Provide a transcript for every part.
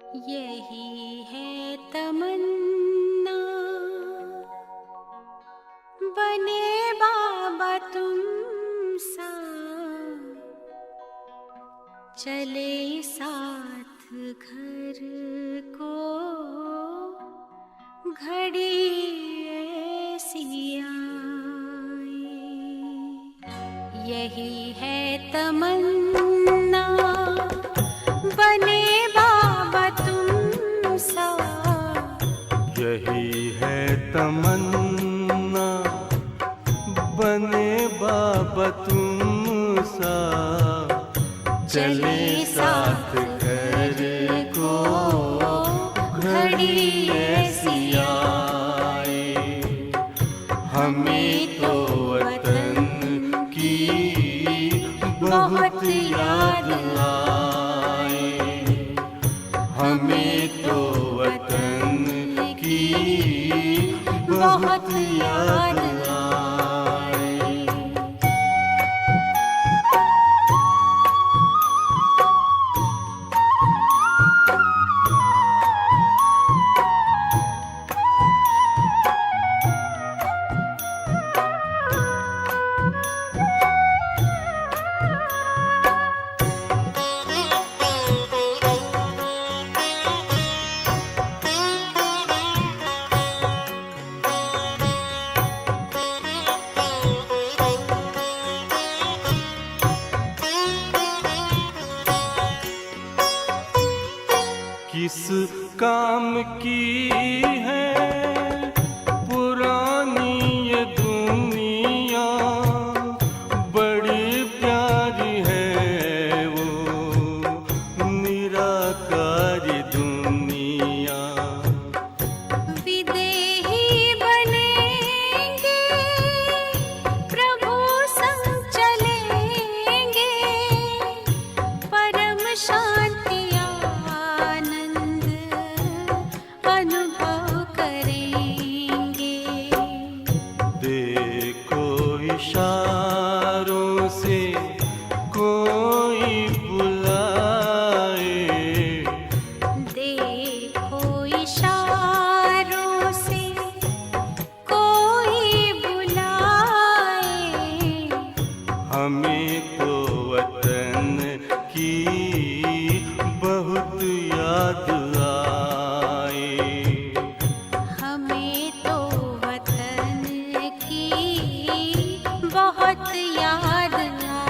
यही है तमन्ना, बने बाबा तुम सा, चले साथ घर को घड़ी ऐसी आए। यही है तमन्ना, बने बाबा तुम सा। यही है तमन्ना, बने बाबा तुम सा, चले साथ घर को घड़ी ऐसी आए। हमें तो वतन की बहुत याद आए, हमें तो वतन की बहुत याद आए। किस काम की है पुरानी ये दुनिया, बड़ी प्यारी है वो निराकारी दुनिया। विदेही बनेंगे, प्रभु संग चलेंगे, परम शांति अनुभव करेंगे। देखो इशारों से कोई बुलाए, देखो इशारों से कोई बुलाए। हमें तो वतन की बहुत याद आए, हमें तो वतन की बहुत याद आए।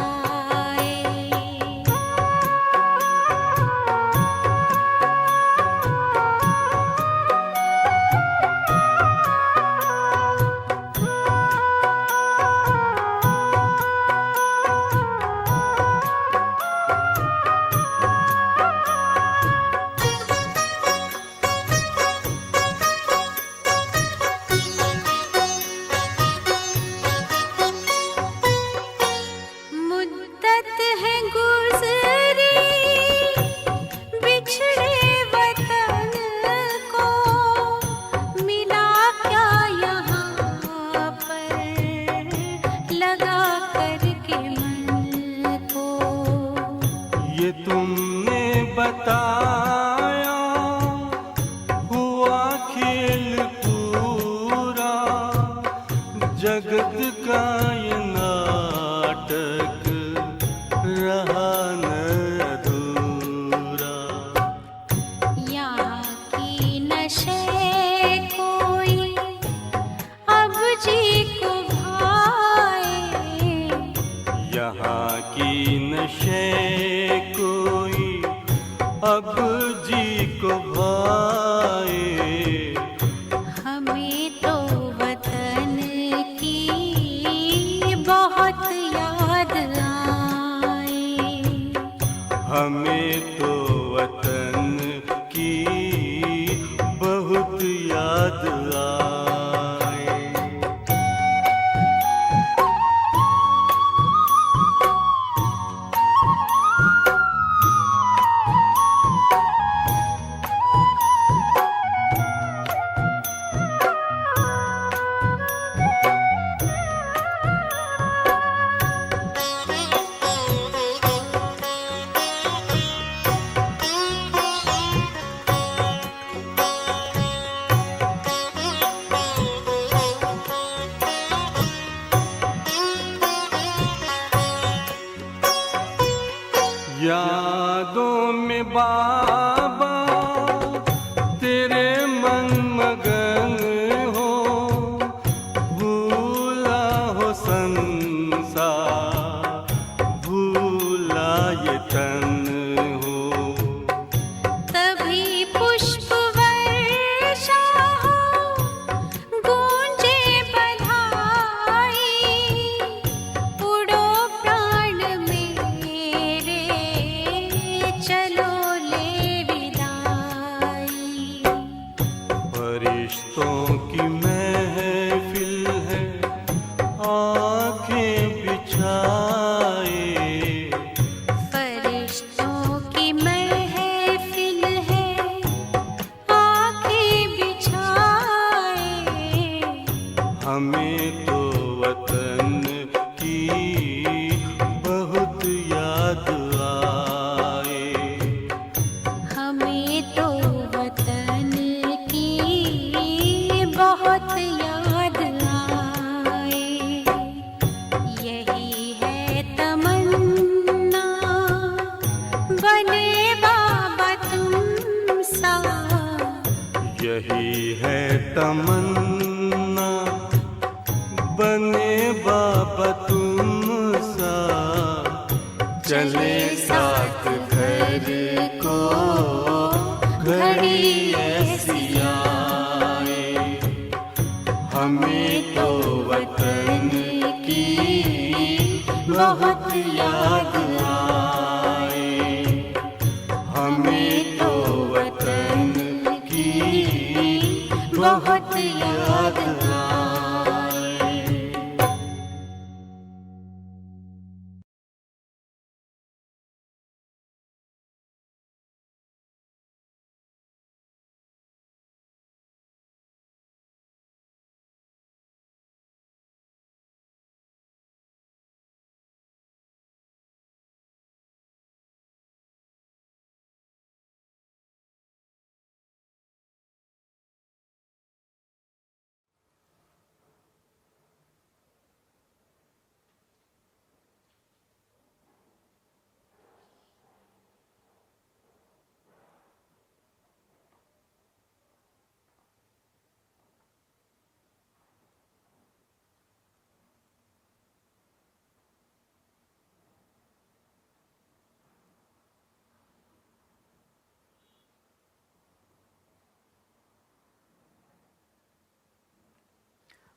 मुद्दत है गुज़री बिछड़े वतन को, मिला क्या यहाँ पर लगा करके मन को। ये तुमने बताया हुआ खेल पूरा, जगत का ये नाटक रहा न अधूरा। यहाँ की नशे कोई अब जी को भाए, यहाँ की नशे कोई अब जी को भाए। हमें तो वतन की बहुत याद आए। हमें तो वतन की बहुत याद आए। हमें तो वतन की बहुत याद आए। यही है तमन्ना बने बाबा तुम सा। यही है तमन्ना बने बाबा तुम सा। चले साथ घर को घड़ी ऐसी आए। हमें तो वतन की बहुत याद आए। हमें तो वतन की बहुत याद आए।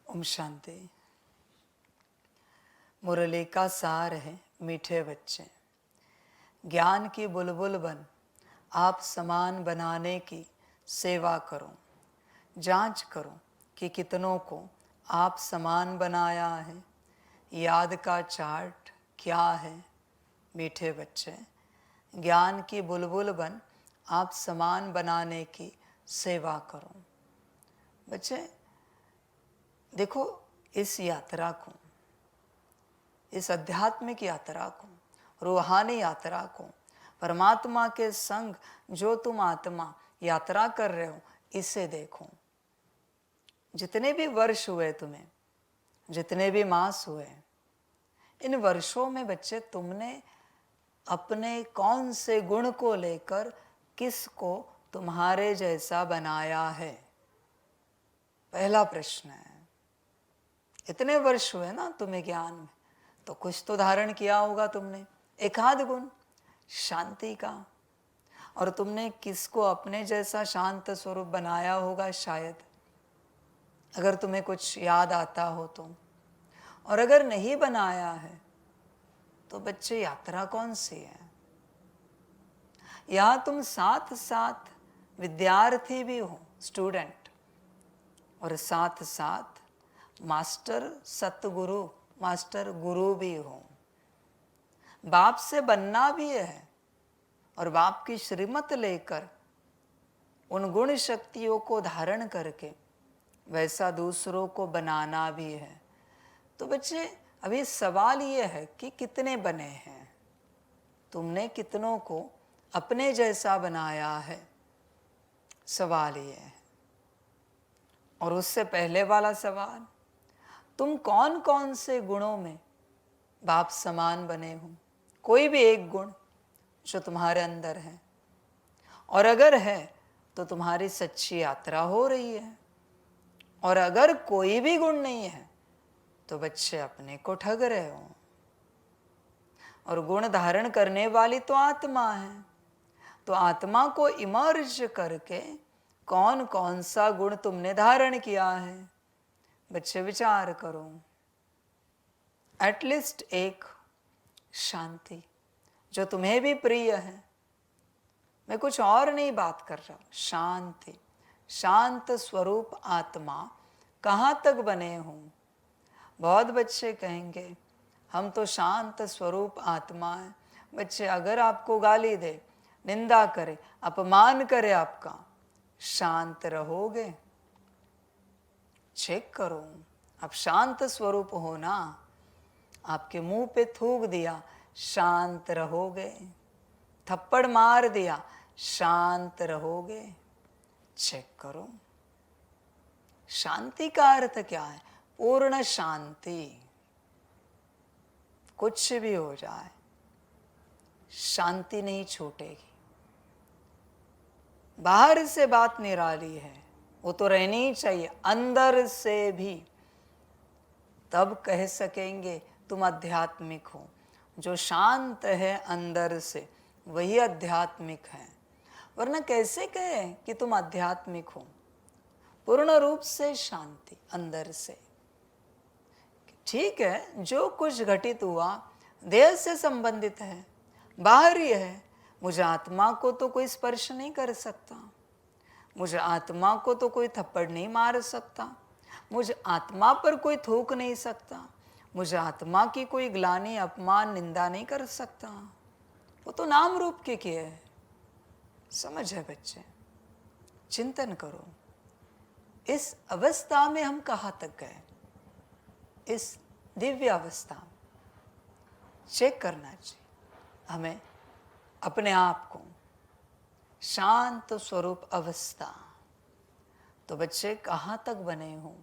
ओम शांति। मुरली का सार है मीठे बच्चे, ज्ञान की बुलबुल बन आप समान बनाने की सेवा करो। जांच करो कि कितनों को आप समान बनाया है। याद का चार्ट क्या है मीठे बच्चे। ज्ञान की बुलबुल बन आप समान बनाने की सेवा करो। बच्चे देखो, इस यात्रा को, इस आध्यात्मिक यात्रा को, रूहानी यात्रा को, परमात्मा के संग जो तुम आत्मा यात्रा कर रहे हो, इसे देखो। जितने भी वर्ष हुए तुम्हें, जितने भी मास हुए, इन वर्षों में बच्चे तुमने अपने कौन से गुण को लेकर किसको तुम्हारे जैसा बनाया है? पहला प्रश्न है। इतने वर्ष हुए ना तुम्हें ज्ञान में, तो कुछ तो धारण किया होगा तुमने, एक आध गुण शांति का। और तुमने किसको अपने जैसा शांत स्वरूप बनाया होगा शायद, अगर तुम्हें कुछ याद आता हो तो। और अगर नहीं बनाया है तो बच्चे यात्रा कौन सी है? यहां तुम साथ साथ विद्यार्थी भी हो, स्टूडेंट, और साथ साथ मास्टर सतगुरु, मास्टर गुरु भी हो। बाप से बनना भी है और बाप की श्रीमत लेकर उन गुण शक्तियों को धारण करके वैसा दूसरों को बनाना भी है। तो बच्चे अभी सवाल ये है कि कितने बने हैं? तुमने कितनों को अपने जैसा बनाया है? सवाल ये है। और उससे पहले वाला सवाल, तुम कौन कौन से गुणों में बाप समान बने हो? कोई भी एक गुण जो तुम्हारे अंदर है, और अगर है तो तुम्हारी सच्ची यात्रा हो रही है। और अगर कोई भी गुण नहीं है तो बच्चे अपने को ठग रहे हो। और गुण धारण करने वाली तो आत्मा है, तो आत्मा को इमर्ज करके कौन कौन सा गुण तुमने धारण किया है? बच्चे विचार करो। एटलीस्ट एक शांति जो तुम्हें भी प्रिय है। मैं कुछ और नहीं बात कर रहा हूं, शांति, शांत स्वरूप आत्मा कहाँ तक बने हो? बहुत बच्चे कहेंगे हम तो शांत स्वरूप आत्मा है। बच्चे अगर आपको गाली दे, निंदा करे, अपमान करे आपका, शांत रहोगे? चेक करो। आप शांत स्वरूप हो ना? आपके मुंह पे थूक दिया, शांत रहोगे? थप्पड़ मार दिया, शांत रहोगे? चेक करो। शांति का अर्थ क्या है? पूर्ण शांति। कुछ भी हो जाए शांति नहीं छूटेगी। बाहर से बात निराली है, वो तो रहनी ही चाहिए, अंदर से भी। तब कह सकेंगे तुम आध्यात्मिक हो। जो शांत है अंदर से वही आध्यात्मिक है, वरना कैसे कहे कि तुम आध्यात्मिक हो? पूर्ण रूप से शांति अंदर से। ठीक है, जो कुछ घटित हुआ देह से संबंधित है, बाहरी है। मुझे आत्मा को तो कोई स्पर्श नहीं कर सकता, मुझे आत्मा को तो कोई थप्पड़ नहीं मार सकता, मुझे आत्मा पर कोई थूक नहीं सकता, मुझे आत्मा की कोई ग्लानि अपमान निंदा नहीं कर सकता। वो तो नाम रूप के किए है। समझ है बच्चे? चिंतन करो, इस अवस्था में हम कहाँ तक गए? इस दिव्य अवस्था चेक करना चाहिए हमें अपने आप को। शांत स्वरूप अवस्था। तो बच्चे कहाँ तक बने हो?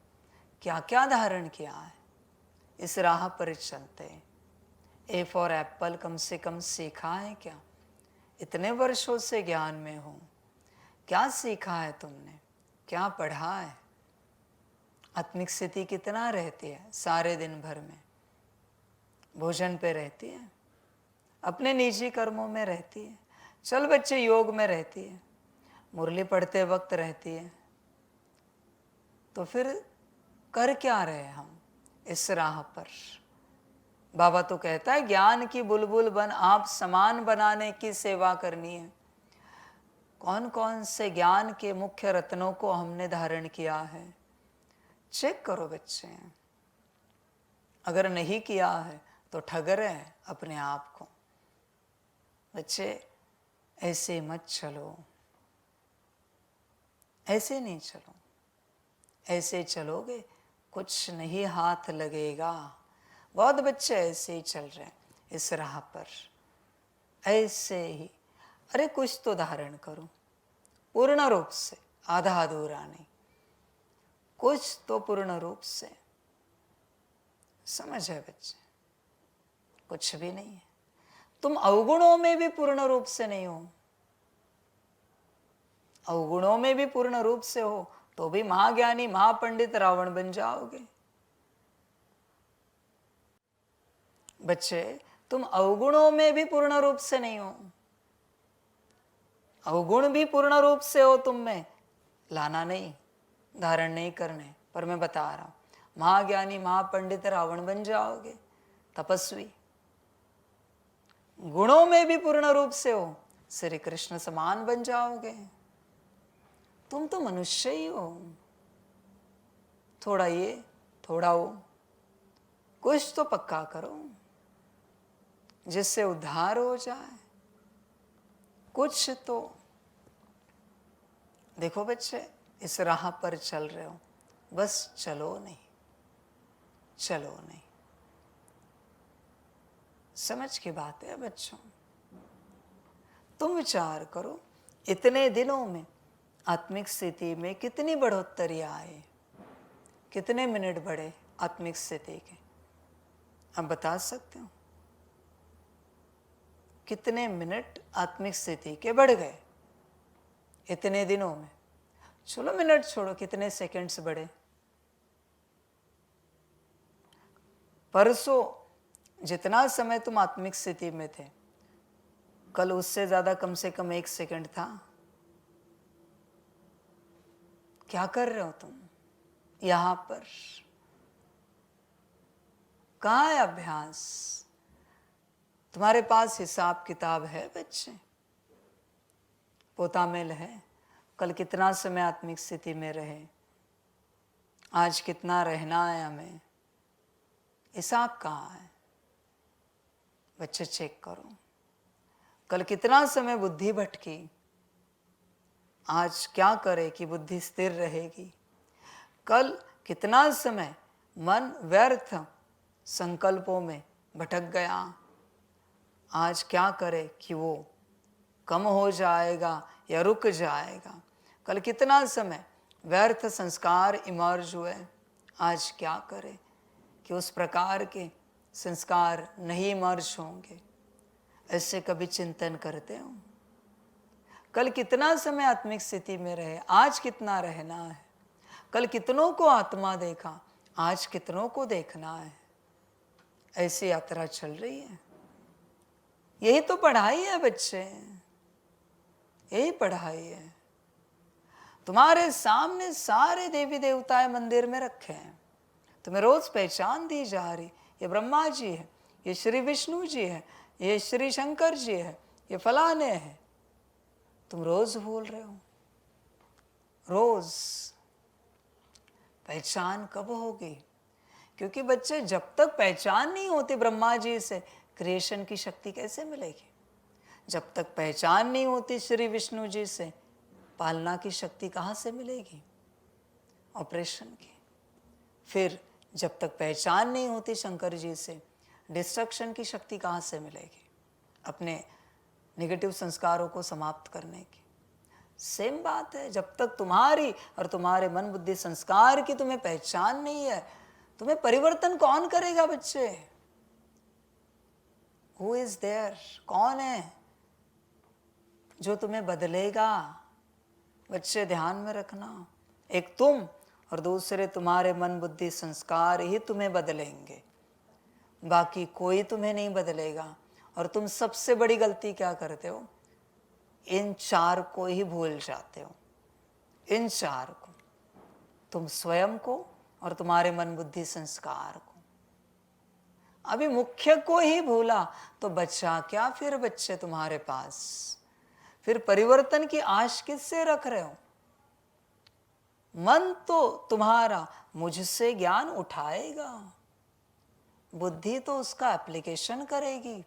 क्या क्या धारण किया है? इस राह पर चलते। ए फॉर एप्पल कम से कम सीखा है क्या? इतने वर्षों से ज्ञान में हो, क्या सीखा है तुमने? क्या पढ़ा है? आत्मिक स्थिति कितना रहती है सारे दिन भर में? भोजन पे रहती है, अपने निजी कर्मों में रहती है, चल बच्चे योग में रहती है, मुरली पढ़ते वक्त रहती है। तो फिर कर क्या रहे हम इस राह पर? बाबा तो कहता है ज्ञान की बुलबुल बन आप समान बनाने की सेवा करनी है। कौन कौन से ज्ञान के मुख्य रत्नों को हमने धारण किया है? चेक करो बच्चे। अगर नहीं किया है तो ठग रहे हैं अपने आप को। बच्चे ऐसे मत चलो, ऐसे नहीं चलो। ऐसे चलोगे कुछ नहीं हाथ लगेगा। बहुत बच्चे ऐसे ही चल रहे हैं इस राह पर, ऐसे ही। अरे कुछ तो धारण करो पूर्ण रूप से, आधा अधूरा नहीं, कुछ तो पूर्ण रूप से। समझ है बच्चे? कुछ भी नहीं है। तुम अवगुणों में भी पूर्ण रूप से नहीं हो। अवगुणों में भी पूर्ण रूप से हो तो भी महाज्ञानी महापंडित रावण बन जाओगे। बच्चे तुम अवगुणों में भी पूर्ण रूप से नहीं हो। अवगुण भी पूर्ण रूप से हो तुम में, लाना नहीं, धारण नहीं करने। पर मैं बता रहा हूं, महाज्ञानी महापंडित रावण बन जाओगे, तपस्वी। गुणों में भी पूर्ण रूप से हो, श्री कृष्ण समान बन जाओगे। तुम तो मनुष्य ही हो। थोड़ा ये थोड़ा वो, कुछ तो पक्का करो जिससे उद्धार हो जाए। कुछ तो देखो बच्चे, इस राह पर चल रहे हो, बस चलो नहीं, चलो नहीं। समझ की बात है बच्चों। तुम विचार करो, इतने दिनों में आत्मिक स्थिति में कितनी बढ़ोतरी आए, कितने मिनट बढ़े आत्मिक स्थिति के? आप बता सकते हो? कितने मिनट आत्मिक स्थिति के बढ़ गए इतने दिनों में? चलो मिनट छोड़ो, कितने सेकंड्स बढ़े? परसों जितना समय तुम आत्मिक स्थिति में थे, कल उससे ज्यादा कम से कम 1 सेकंड था। क्या कर रहे हो तुम यहां पर? कहाँ है अभ्यास? तुम्हारे पास हिसाब किताब है बच्चे? पोतामेल है? कल कितना समय आत्मिक स्थिति में रहे, आज कितना रहना है हमें, हिसाब कहाँ है? बच्चे चेक करो। कल कितना समय बुद्धि भटकी, आज क्या करे कि बुद्धि स्थिर रहेगी? कल कितना समय मन व्यर्थ संकल्पों में भटक गया, आज क्या करे कि वो कम हो जाएगा या रुक जाएगा। कल कितना समय व्यर्थ संस्कार इमर्ज हुए, आज क्या करें कि उस प्रकार के संस्कार नहीं इमर्ज होंगे। ऐसे कभी चिंतन करते हो? कल कितना समय आत्मिक स्थिति में रहे, आज कितना रहना है। कल कितनों को आत्मा देखा, आज कितनों को देखना है। ऐसी यात्रा चल रही है। यही तो पढ़ाई है बच्चे, यही पढ़ाई है। तुम्हारे सामने सारे देवी देवताएं मंदिर में रखे हैं, तुम्हें रोज पहचान दी जा रही। ये ब्रह्मा जी है, ये श्री विष्णु जी है, ये श्री शंकर जी है, ये फलाने हैं। तुम रोज बोल रहे हो। रोज पहचान कब होगी? क्योंकि बच्चे जब तक पहचान नहीं होती ब्रह्मा जी से, क्रिएशन की शक्ति कैसे मिलेगी? जब तक पहचान नहीं होती श्री विष्णु जी से, पालना की शक्ति कहाँ से मिलेगी? ऑपरेशन की। फिर जब तक पहचान नहीं होती शंकर जी से, डिस्ट्रक्शन की शक्ति कहाँ से मिलेगी? अपने नेगेटिव संस्कारों को समाप्त करने की। सेम बात है, जब तक तुम्हारी और तुम्हारे मन बुद्धि संस्कार की तुम्हें पहचान नहीं है, तुम्हें परिवर्तन कौन करेगा बच्चे? Who is there? कौन है जो तुम्हें बदलेगा? बच्चे ध्यान में रखना, एक तुम और दूसरे तुम्हारे मन बुद्धि संस्कार ही तुम्हें बदलेंगे, बाकी कोई तुम्हें नहीं बदलेगा। और तुम सबसे बड़ी गलती क्या करते हो? इन चार को ही भूल जाते हो। इन चार को, तुम स्वयं को और तुम्हारे मन बुद्धि संस्कार को। अभी मुख्य को ही भूला तो बचा क्या फिर बच्चे तुम्हारे पास? फिर परिवर्तन की आश किससे रख रहे हो? मन तो तुम्हारा मुझसे ज्ञान उठाएगा, बुद्धि तो उसका एप्लीकेशन करेगी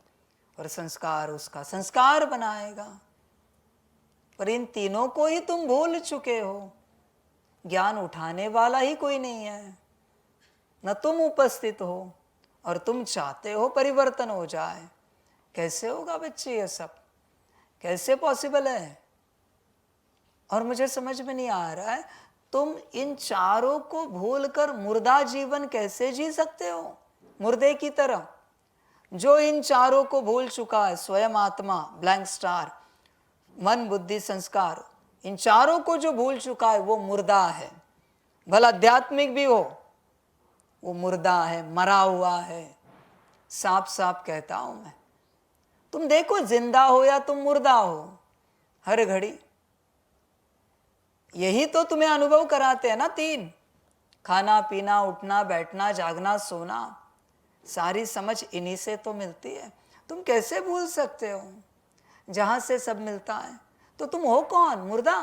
और संस्कार उसका संस्कार बनाएगा। पर इन तीनों को ही तुम भूल चुके हो। ज्ञान उठाने वाला ही कोई नहीं है, न तुम उपस्थित हो और तुम चाहते हो परिवर्तन हो जाए। कैसे होगा बच्चे? ये सब कैसे पॉसिबल है? और मुझे समझ में नहीं आ रहा है, तुम इन चारों को भूलकर मुर्दा जीवन कैसे जी सकते हो? मुर्दे की तरह। जो इन चारों को भूल चुका है, स्वयं आत्मा, ब्लैंक स्टार, मन बुद्धि संस्कार, इन चारों को जो भूल चुका है वो मुर्दा है। भला आध्यात्मिक भी हो, वो मुर्दा है, मरा हुआ है। साफ साफ कहता हूं मैं। तुम देखो, जिंदा हो या तुम मुर्दा हो, हर घड़ी यही तो तुम्हें अनुभव कराते हैं ना। तीन, खाना पीना, उठना बैठना, जागना सोना, सारी समझ इन्हीं से तो मिलती है। तुम कैसे भूल सकते हो? जहां से सब मिलता है तो तुम हो कौन? मुर्दा।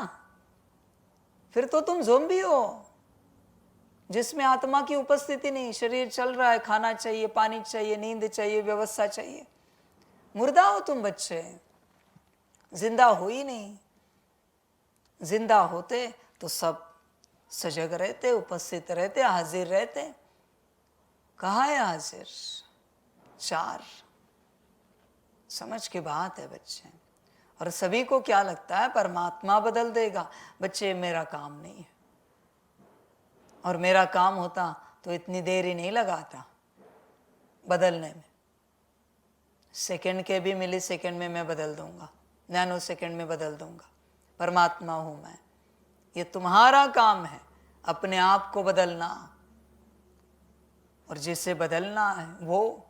फिर तो तुम ज़ोंबी हो, जिसमें आत्मा की उपस्थिति नहीं। शरीर चल रहा है, खाना चाहिए, पानी चाहिए, नींद चाहिए, व्यवस्था चाहिए। मुर्दा हो तुम बच्चे, जिंदा हो ही नहीं। जिंदा होते तो सब सजग रहते, उपस्थित रहते, हाजिर रहते। कहाँ है हाजिर? चार। समझ की बात है बच्चे। और सभी को क्या लगता है परमात्मा बदल देगा। बच्चे, मेरा काम नहीं है, और मेरा काम होता तो इतनी देर ही नहीं लगाता बदलने में। सेकंड के भी मिली सेकंड में मैं बदल दूंगा, नैनो सेकंड में बदल दूंगा। परमात्मा हूं मैं। ये तुम्हारा काम है अपने आप को बदलना, और जिसे बदलना है वो,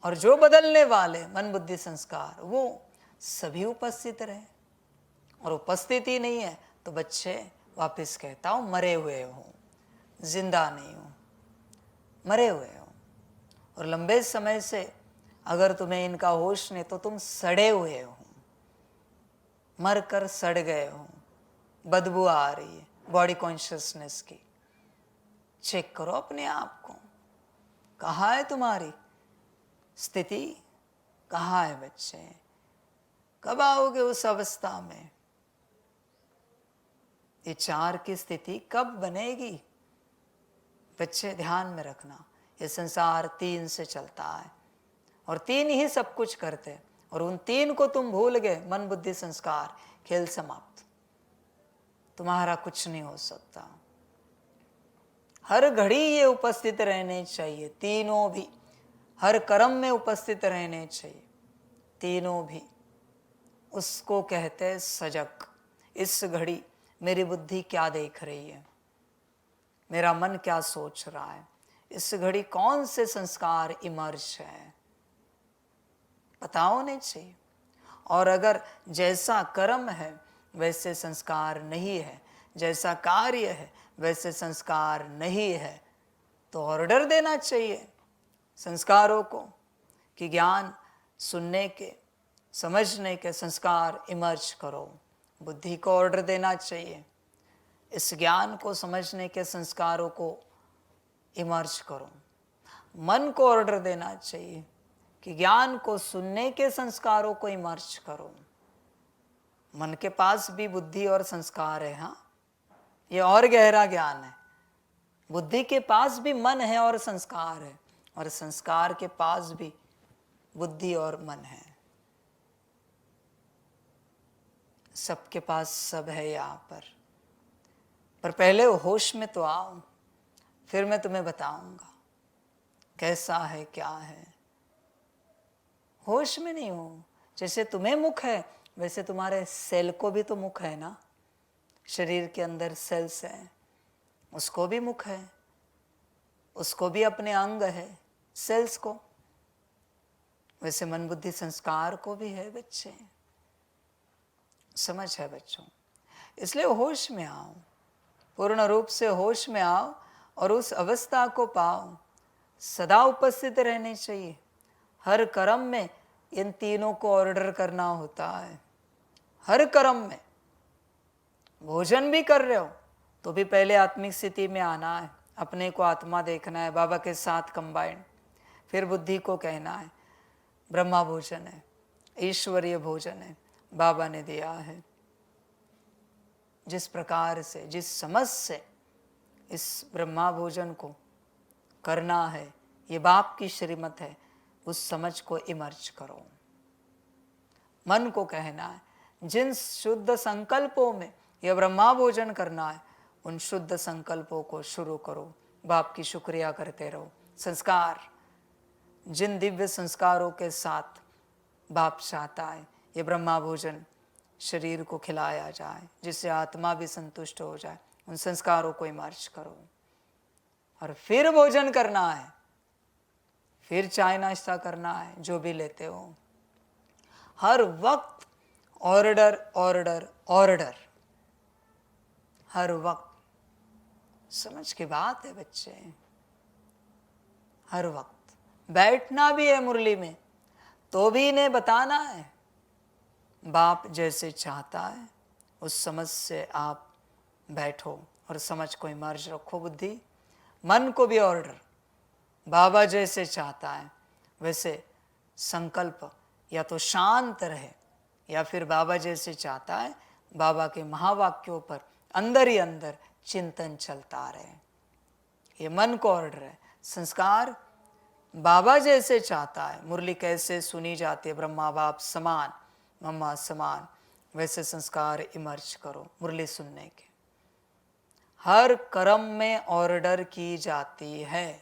और जो बदलने वाले मन बुद्धि संस्कार, वो सभी उपस्थित रहे। और उपस्थिति नहीं है तो बच्चे, वापस कहता हूं, मरे हुए हो, जिंदा नहीं हो, मरे हुए हो। और लंबे समय से अगर तुम्हें इनका होश नहीं तो तुम सड़े हुए हो, मर कर सड़ गए हो। बदबू आ रही है बॉडी कॉन्शियसनेस की। चेक करो अपने आप को, कहाँ है तुम्हारी स्थिति? कहाँ है बच्चे? कब आओगे उस अवस्था में? ये चार की स्थिति कब बनेगी? बच्चे ध्यान में रखना, ये संसार तीन से चलता है और तीन ही सब कुछ करते हैं। और उन 3 को तुम भूल गए, मन बुद्धि संस्कार, खेल समाप्त, तुम्हारा कुछ नहीं हो सकता। हर घड़ी ये उपस्थित रहने चाहिए, तीनों भी, हर कर्म में उपस्थित रहने चाहिए, तीनों भी। उसको कहते हैं सजग। इस घड़ी मेरी बुद्धि क्या देख रही है, मेरा मन क्या सोच रहा है, इस घड़ी कौन से संस्कार इमर्ज है, पता होने चाहिए। और अगर जैसा कर्म है वैसे संस्कार नहीं है, जैसा कार्य है वैसे संस्कार नहीं है, तो ऑर्डर देना चाहिए संस्कारों को कि ज्ञान सुनने के, समझने के संस्कार इमर्ज करो। बुद्धि को ऑर्डर देना चाहिए, इस ज्ञान को समझने के संस्कारों को इमर्ज करो। मन को ऑर्डर देना चाहिए कि ज्ञान को सुनने के संस्कारों को इमर्ज करो। मन के पास भी बुद्धि और संस्कार है, हाँ, ये और गहरा ज्ञान है। बुद्धि के पास भी मन है और संस्कार है, और संस्कार के पास भी बुद्धि और मन है। सबके पास सब है यहाँ पर पहले होश में तो आओ, फिर मैं तुम्हें बताऊंगा कैसा है क्या है। होश में नहीं हो, जैसे तुम्हें मुख है वैसे तुम्हारे सेल को भी तो मुख है ना। शरीर के अंदर सेल्स हैं, उसको भी मुख है, उसको भी अपने अंग है सेल्स को। वैसे मन बुद्धि संस्कार को भी है बच्चे, समझ है बच्चों। इसलिए होश में आओ, पूर्ण रूप से होश में आओ और उस अवस्था को पाओ। सदा उपस्थित रहने चाहिए। हर कर्म में इन तीनों को ऑर्डर करना होता है। हर कर्म में भोजन भी कर रहे हो तो भी पहले आत्मिक स्थिति में आना है, अपने को आत्मा देखना है, बाबा के साथ कंबाइंड। फिर बुद्धि को कहना है ब्रह्मा भोजन है, ईश्वरीय भोजन है, बाबा ने दिया है। जिस प्रकार से, जिस समझ से इस ब्रह्मा भोजन को करना है, ये बाप की श्रीमत है, उस समझ को इमर्ज करो। मन को कहना है जिन शुद्ध संकल्पों में यह ब्रह्मा भोजन करना है, उन शुद्ध संकल्पों को शुरू करो। बाप की शुक्रिया करते रहो। संस्कार, जिन दिव्य संस्कारों के साथ बाप चाहता है ये ब्रह्मा भोजन शरीर को खिलाया जाए, जिससे आत्मा भी संतुष्ट हो जाए, उन संस्कारों को इमर्ज करो। और फिर भोजन करना है, फिर चाय नाश्ता करना है, जो भी लेते हो। हर वक्त ऑर्डर ऑर्डर ऑर्डर, हर वक्त। समझ की बात है बच्चे। हर वक्त बैठना भी है मुरली में तो भी इन्हें बताना है। बाप जैसे चाहता है उस समझ से आप बैठो और समझ को इमर्ज रखो। बुद्धि मन को भी ऑर्डर, बाबा जैसे चाहता है वैसे संकल्प या तो शांत रहे, या फिर बाबा जैसे चाहता है बाबा के महावाक्यों पर अंदर ही अंदर चिंतन चलता रहे। ये मन को ऑर्डर है। संस्कार बाबा जैसे चाहता है, मुरली कैसे सुनी जाती है, ब्रह्मा बाप समान, मम्मा समान, वैसे संस्कार इमर्ज करो मुरली सुनने के। हर कर्म में ऑर्डर की जाती है,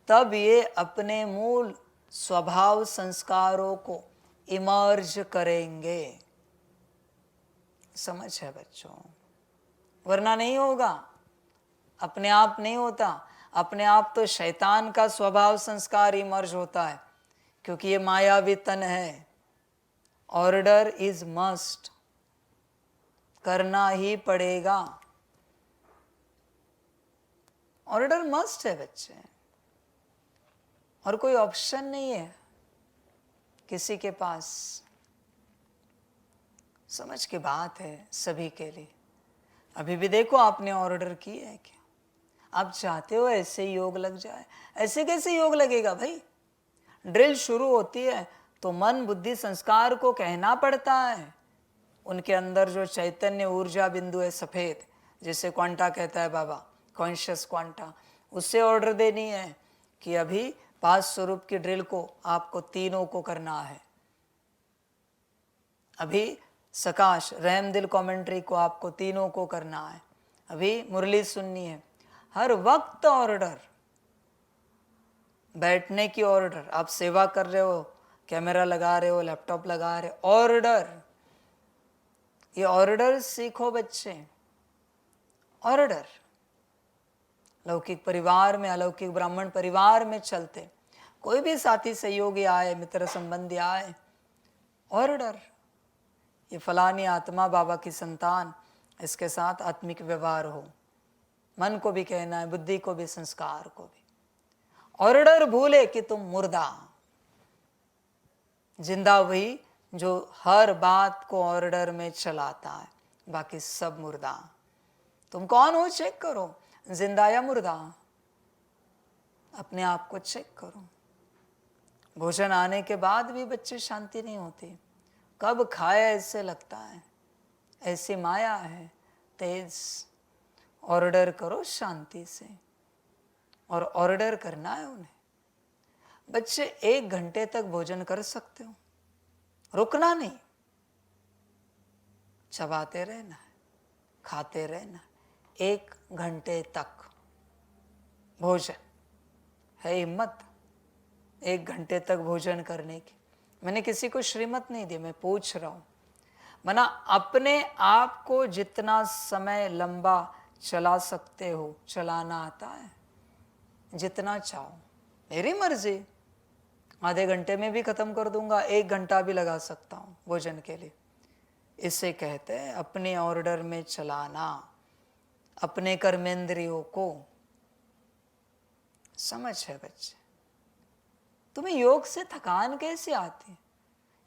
तब ये अपने मूल स्वभाव संस्कारों को इमर्ज करेंगे। समझ है बच्चों, वरना नहीं होगा, अपने आप नहीं होता। अपने आप तो शैतान का स्वभाव संस्कार इमर्ज होता है, क्योंकि ये मायावी तन है। ऑर्डर इज मस्ट, करना ही पड़ेगा। ऑर्डर मस्ट है बच्चे, और कोई ऑप्शन नहीं है किसी के पास। समझ की बात है सभी के लिए। अभी भी देखो आपने ऑर्डर की है क्या? आप चाहते हो ऐसे योग लग जाए? ऐसे कैसे योग लगेगा भाई? ड्रिल शुरू होती है तो मन बुद्धि संस्कार को कहना पड़ता है। उनके अंदर जो चैतन्य ऊर्जा बिंदु है सफेद, जिसे क्वांटा कहता है बाबा, कॉन्शियस क्वांटा, उससे ऑर्डर देनी है कि अभी 5 स्वरूप की ड्रिल को आपको तीनों को करना है। अभी सकाश रहम दिल कमेंट्री को आपको तीनों को करना है, अभी मुरली सुननी है, हर वक्त ऑर्डर, बैठने की ऑर्डर, आप सेवा कर रहे हो, कैमरा लगा रहे हो, लैपटॉप लगा रहे हो, ऑर्डर, ये ऑर्डर सीखो बच्चे, ऑर्डर। लौकिक परिवार में, अलौकिक ब्राह्मण परिवार में चलते, कोई भी साथी सहयोगी आए, मित्र संबंधी आए, ऑर्डर, ये फलानी आत्मा बाबा की संतान, इसके साथ आत्मिक व्यवहार हो, मन को भी कहना है, बुद्धि को भी, संस्कार को भी। ऑर्डर भूले कि तुम मुर्दा, जिंदा वही जो हर बात को ऑर्डर में चलाता है, बाकी सब मुर्दा। तुम कौन हो चेक करो, जिंदा या मुर्दा, अपने आप को चेक करो। भोजन आने के बाद भी बच्चे शांति नहीं होती, कब खाए ऐसे लगता है, ऐसी माया है तेज। ऑर्डर करो शांति से, और ऑर्डर करना है उन्हें। बच्चे 1 घंटे तक भोजन कर सकते हो, रुकना नहीं, चबाते रहना है, खाते रहना है, 1 घंटे तक भोजन है। हिम्मत 1 घंटे तक भोजन करने की। मैंने किसी को श्रीमत नहीं दी, मैं पूछ रहा हूं, मना अपने आप को जितना समय लंबा चला सकते हो चलाना आता है, जितना चाहो, मेरी मर्जी। आधे घंटे में भी खत्म कर दूंगा, 1 घंटा भी लगा सकता हूं भोजन के लिए। इसे कहते हैं अपने ऑर्डर में चलाना, अपने कर्मेंद्रियों को। समझ है बच्चे? तुम्हें योग से थकान कैसे आती?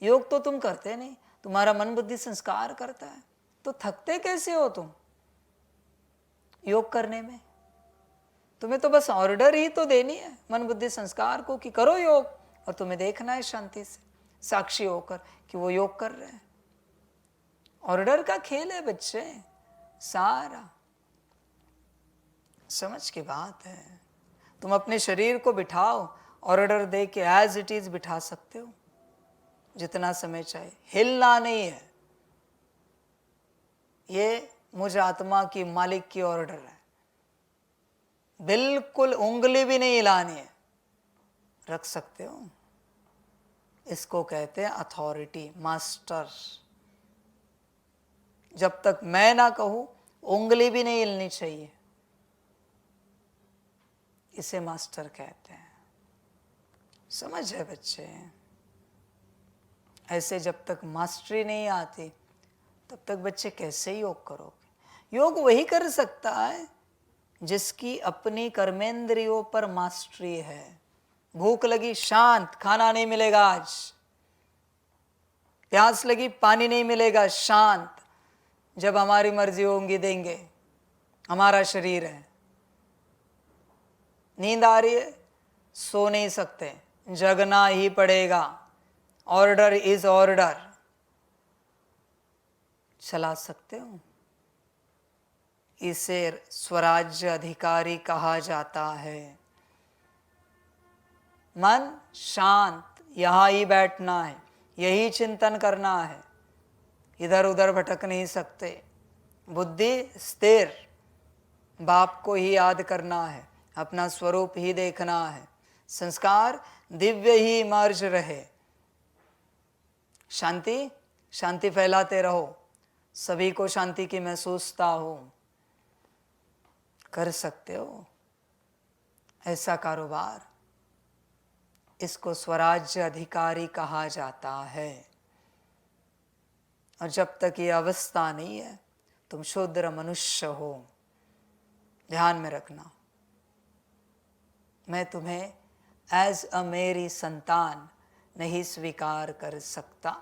योग तो तुम करते नहीं, तुम्हारा मन बुद्धि संस्कार करता है, तो थकते कैसे हो तुम योग करने में? तुम्हें तो बस ऑर्डर ही तो देनी है मन बुद्धि संस्कार को कि करो योग, और तुम्हें देखना है शांति से साक्षी होकर कि वो योग कर रहे हैं। ऑर्डर का खेल है बच्चे सारा। समझ की बात है। तुम अपने शरीर को बिठाओ, ऑर्डर दे के एज इट इज बिठा सकते हो जितना समय चाहे, हिलना नहीं है। ये मुझ आत्मा की मालिक की ऑर्डर है, बिल्कुल उंगली भी नहीं हिलानी है। रख सकते हो, इसको कहते हैं अथॉरिटी, मास्टर। जब तक मैं ना कहूं उंगली भी नहीं हिलनी चाहिए, इसे मास्टर कहते हैं। समझ है बच्चे? ऐसे जब तक मास्टरी नहीं आती तब तक बच्चे कैसे योग करोगे? योग वही कर सकता है जिसकी अपनी कर्मेंद्रियों पर मास्टरी है। भूख लगी शांत, खाना नहीं मिलेगा आज। प्यास लगी पानी नहीं मिलेगा, शांत। जब हमारी मर्जी होगी देंगे, हमारा शरीर है। नींद आ रही है, सो नहीं सकते, जगना ही पड़ेगा। Order is order. चला सकते हो? इसे स्वराज्य अधिकारी कहा जाता है। मन शांत, यहां ही बैठना है, यही चिंतन करना है, इधर उधर भटक नहीं सकते। बुद्धि स्थिर, बाप को ही याद करना है, अपना स्वरूप ही देखना है। संस्कार दिव्य ही मर्ज रहे। शांति, शांति फैलाते रहो, सभी को शांति की महसूसता हो। कर सकते हो ऐसा कारोबार, इसको स्वराज्य अधिकारी कहा जाता है। और जब तक ये अवस्था नहीं है तुम शूद्र मनुष्य हो। ध्यान में रखना, मैं तुम्हें एज अ मेरी संतान नहीं स्वीकार कर सकता।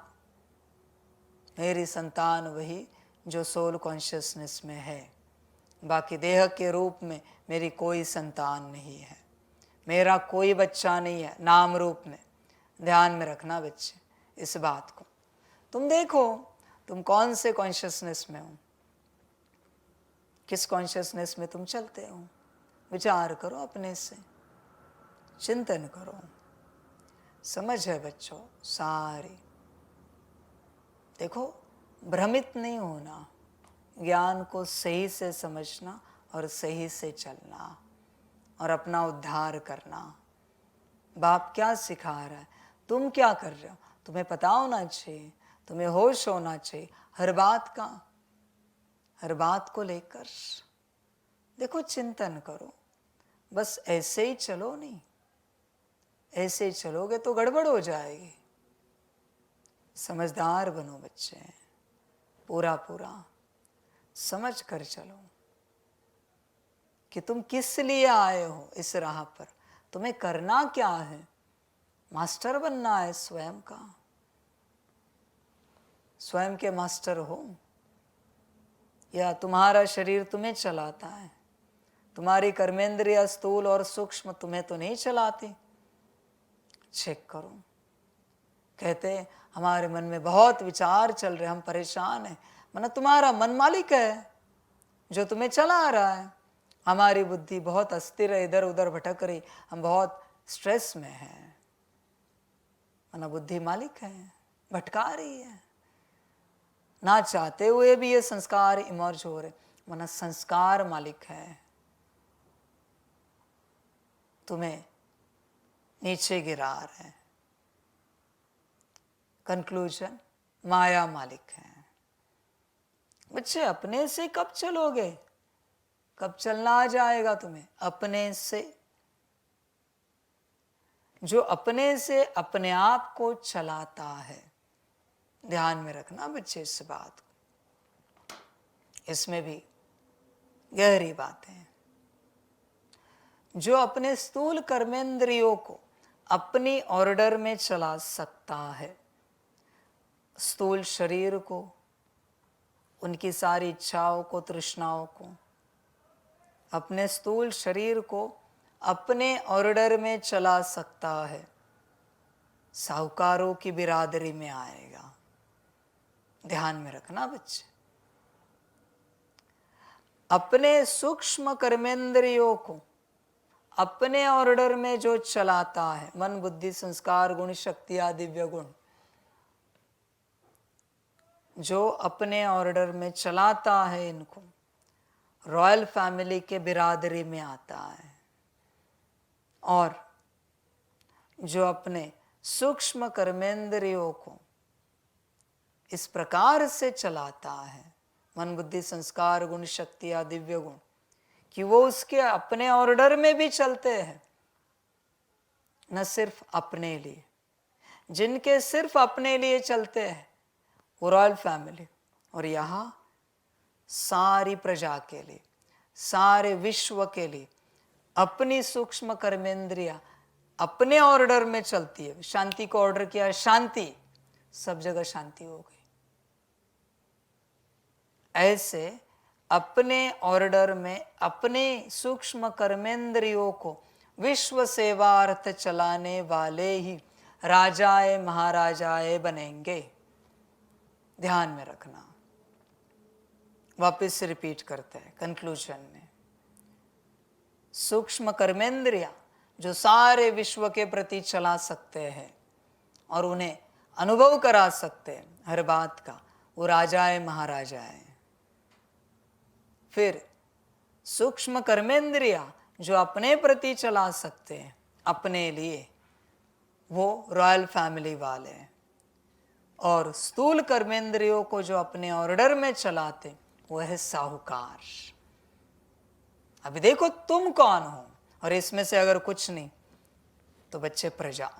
मेरी संतान वही जो सोल कॉन्शियसनेस में है, बाकी देह के रूप में मेरी कोई संतान नहीं है, मेरा कोई बच्चा नहीं है नाम रूप में। ध्यान में रखना बच्चे इस बात को। तुम देखो तुम कौन से कॉन्शियसनेस में हो, किस कॉन्शियसनेस में तुम चलते हो। विचार करो, अपने से चिंतन करो। समझ है बच्चों सारी? देखो, भ्रमित नहीं होना, ज्ञान को सही से समझना और सही से चलना और अपना उद्धार करना। बाप क्या सिखा रहा है, तुम क्या कर रहे हो, तुम्हें पता होना चाहिए, तुम्हें होश होना चाहिए हर बात का, हर बात को लेकर। देखो, चिंतन करो, बस ऐसे ही चलो नहीं, ऐसे ही चलोगे तो गड़बड़ हो जाएगी। समझदार बनो बच्चे, पूरा पूरा समझ कर चलो कि तुम किस लिए आए हो इस राह पर, तुम्हें करना क्या है। मास्टर बनना है स्वयं का, स्वयं के मास्टर हो, या तुम्हारा शरीर तुम्हें चलाता है? तुम्हारी कर्मेंद्रिय स्थूल और सूक्ष्म तुम्हें तो नहीं चलाती। चेक करो। कहते हमारे मन में बहुत विचार चल रहे, हम परेशान हैं। मतलब तुम्हारा मन मालिक है जो तुम्हें चला रहा है। हमारी बुद्धि बहुत अस्थिर है, इधर उधर भटक रही, हम बहुत स्ट्रेस में हैं। मतलब बुद्धि मालिक है, भटका रही है, ना चाहते हुए भी ये संस्कार इमर्ज हो रहे। मतलब संस्कार मालिक है, तुम्हें नीचे गिरा रहे हैं। कंक्लूजन, माया मालिक है। बच्चे, अपने से कब चलोगे, कब चलना आ जाएगा तुम्हें? अपने से। जो अपने से अपने आप को चलाता है, ध्यान में रखना बच्चे इस बात को, इसमें भी गहरी बातें हैं। जो अपने स्थूल कर्मेंद्रियों को अपनी ऑर्डर में चला सकता है, स्थूल शरीर को, उनकी सारी इच्छाओं को, तृष्णाओं को, अपने स्थूल शरीर को अपने ऑर्डर में चला सकता है, साहूकारों की बिरादरी में आएगा। ध्यान में रखना बच्चे। अपने सूक्ष्म कर्मेंद्रियों को अपने ऑर्डर में जो चलाता है, मन बुद्धि संस्कार गुण शक्ति आदि दिव्य गुण, जो अपने ऑर्डर में चलाता है, इनको रॉयल फैमिली के बिरादरी में आता है। और जो अपने सूक्ष्म कर्मेंद्रियों को इस प्रकार से चलाता है, मन बुद्धि संस्कार गुण शक्ति या दिव्य गुण, कि वो उसके अपने ऑर्डर में भी चलते हैं, न सिर्फ अपने लिए। जिनके सिर्फ अपने लिए चलते हैं वो रॉयल फैमिली, और यहाँ सारी प्रजा के लिए, सारे विश्व के लिए अपनी सूक्ष्म कर्मेंद्रिया अपने ऑर्डर में चलती है। शांति को ऑर्डर किया, शांति, सब जगह शांति हो गई। ऐसे अपने ऑर्डर में अपने सूक्ष्म कर्मेंद्रियों को विश्व सेवार्थ चलाने वाले ही राजाए महाराजाए बनेंगे। ध्यान में रखना। वापस रिपीट करते हैं कंक्लूजन में। सूक्ष्म कर्मेंद्रिया जो सारे विश्व के प्रति चला सकते हैं और उन्हें अनुभव करा सकते हैं हर बात का, वो राजाए महाराजाए। फिर सूक्ष्म कर्मेंद्रिया जो अपने प्रति चला सकते हैं अपने लिए, वो रॉयल फैमिली वाले हैं। और स्थूल कर्मेंद्रियों को जो अपने ऑर्डर में चलाते, वो है साहूकार। अभी देखो तुम कौन हो, और इसमें से अगर कुछ नहीं तो बच्चे प्रजा।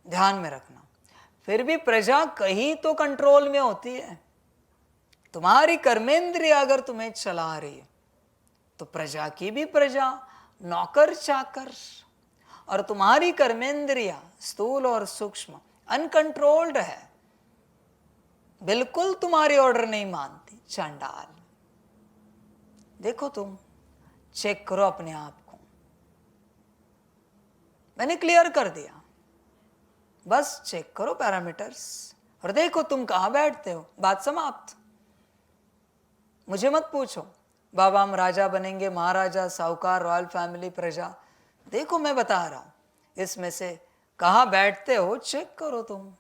ध्यान में रखना। फिर भी प्रजा कहीं तो कंट्रोल में होती है। तुम्हारी कर्मेंद्रिय अगर तुम्हें चला रही है तो प्रजा की भी प्रजा, नौकर चाकर। और तुम्हारी कर्मेंद्रिया स्थूल और सूक्ष्म अनकंट्रोल्ड है, बिल्कुल तुम्हारी ऑर्डर नहीं मानती, चांडाल। देखो तुम चेक करो अपने आप को। मैंने क्लियर कर दिया, बस चेक करो पैरामीटर्स और देखो तुम कहां बैठते हो। बात समाप्त। मुझे मत पूछो बाबा हम राजा बनेंगे, महाराजा, साहूकार, रॉयल फैमिली, प्रजा। देखो मैं बता रहा हूं, इसमें से कहां बैठते हो चेक करो तुम।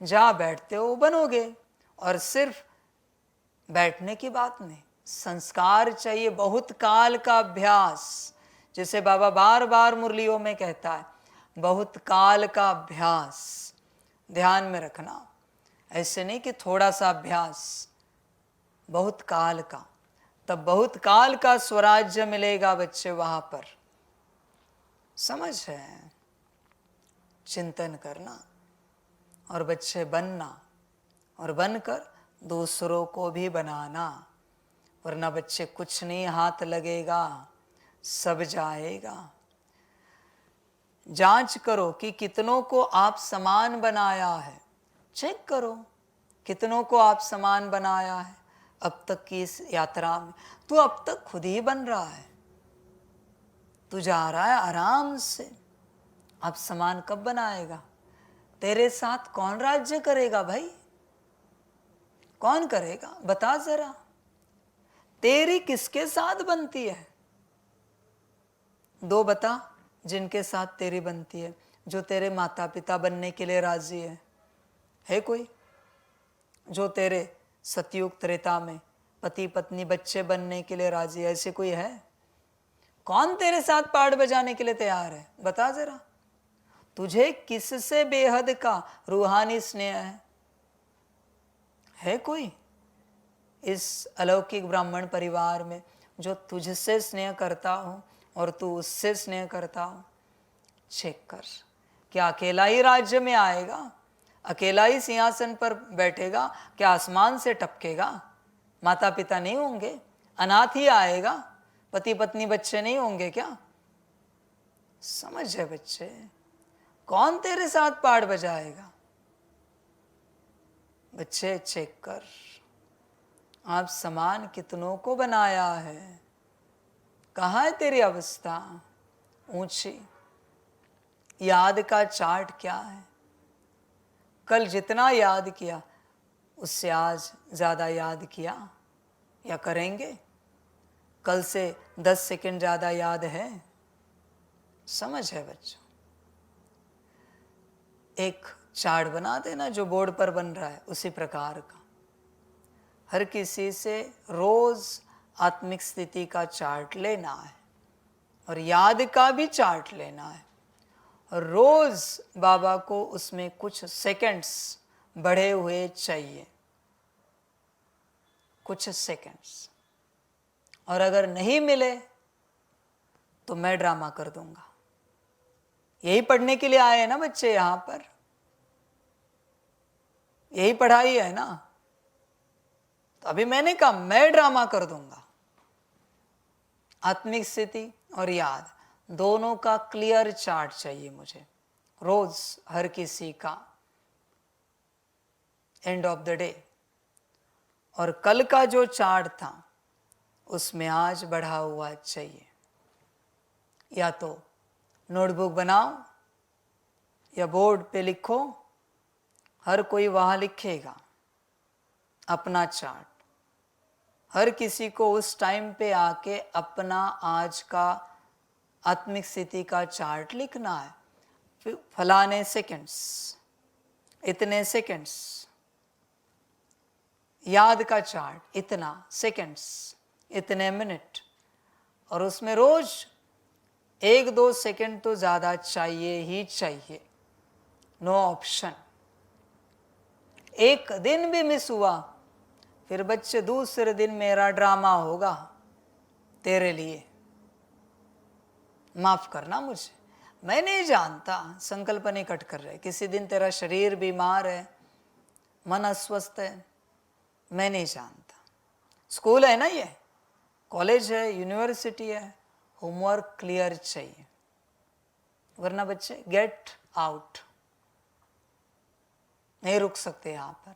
जहाँ बैठते हो बनोगे। और सिर्फ बैठने की बात नहीं, संस्कार चाहिए, बहुत काल का अभ्यास। जैसे बाबा बार बार मुरलियों में कहता है, बहुत काल का अभ्यास ध्यान में रखना। ऐसे नहीं कि थोड़ा सा अभ्यास, बहुत काल का। तब बहुत काल का स्वराज्य मिलेगा बच्चे वहां पर। समझ है? चिंतन करना और बच्चे बनना, और बनकर दूसरों को भी बनाना। वरना बच्चे कुछ नहीं हाथ लगेगा, सब जाएगा। जांच करो कि कितनों को आप समान बनाया है। चेक करो कितनों को आप समान बनाया है अब तक की इस यात्रा में। तू अब तक खुद ही बन रहा है, तू जा रहा है आराम से। अब समान कब बनाएगा? तेरे साथ कौन राज्य करेगा भाई? कौन करेगा बता जरा। तेरी किसके साथ बनती है? दो बता जिनके साथ तेरी बनती है, जो तेरे माता पिता बनने के लिए राजी है कोई? जो तेरे सतयुग त्रेता में पति पत्नी बच्चे बनने के लिए राजी है, ऐसे कोई है? कौन तेरे साथ पाठ बजाने के लिए तैयार है? बता जरा। तुझे किससे बेहद का रूहानी स्नेह है कोई इस अलौकिक ब्राह्मण परिवार में जो तुझसे स्नेह करता हो और तू उससे स्नेह करता हो? चेक कर। क्या अकेला ही राज्य में आएगा? अकेला ही सिंहासन पर बैठेगा? क्या आसमान से टपकेगा? माता पिता नहीं होंगे? अनाथ ही आएगा? पति पत्नी बच्चे नहीं होंगे क्या? समझ है बच्चे? कौन तेरे साथ पाठ बजाएगा? बच्चे चेक कर, आप समान कितनों को बनाया है? कहाँ है तेरी अवस्था ऊंची? याद का चार्ट क्या है? कल जितना याद किया उससे आज ज़्यादा याद किया या करेंगे? कल से 10 सेकंड ज़्यादा याद है? समझ है बच्चों? एक चार्ट बना देना जो बोर्ड पर बन रहा है उसी प्रकार का। हर किसी से रोज आत्मिक स्थिति का चार्ट लेना है और याद का भी चार्ट लेना है। और रोज बाबा को उसमें कुछ सेकंड्स बढ़े हुए चाहिए, कुछ सेकंड्स। और अगर नहीं मिले तो मैं ड्रामा कर दूंगा। यही पढ़ने के लिए आए हैं ना बच्चे यहां पर? यही पढ़ाई है ना? तो अभी मैंने कहा मैं ड्रामा कर दूंगा। आत्मिक स्थिति और याद दोनों का क्लियर चार्ट चाहिए मुझे रोज, हर किसी का एंड ऑफ द डे। और कल का जो चार्ट था उसमें आज बढ़ा हुआ चाहिए। या तो नोटबुक बनाओ या बोर्ड पे लिखो, हर कोई वहां लिखेगा अपना चार्ट। हर किसी को उस टाइम पे आके अपना आज का आत्मिक स्थिति का चार्ट लिखना है। फिर फलाने सेकंड्स, इतने सेकंड्स, याद का चार्ट इतना सेकंड्स, इतने मिनट। और उसमें रोज 1-2 सेकंड तो ज़्यादा चाहिए ही चाहिए, नो ऑप्शन। एक दिन भी मिस हुआ फिर बच्चे दूसरे दिन मेरा ड्रामा होगा तेरे लिए। माफ करना मुझे, मैं नहीं जानता, संकल्प नहीं कट कर रहे। किसी दिन तेरा शरीर बीमार है, मन अस्वस्थ है, मैं नहीं जानता। स्कूल है ना, ये कॉलेज है, यूनिवर्सिटी है, होमवर्क क्लियर चाहिए, वरना बच्चे गेट आउट, नहीं रुक सकते यहाँ पर।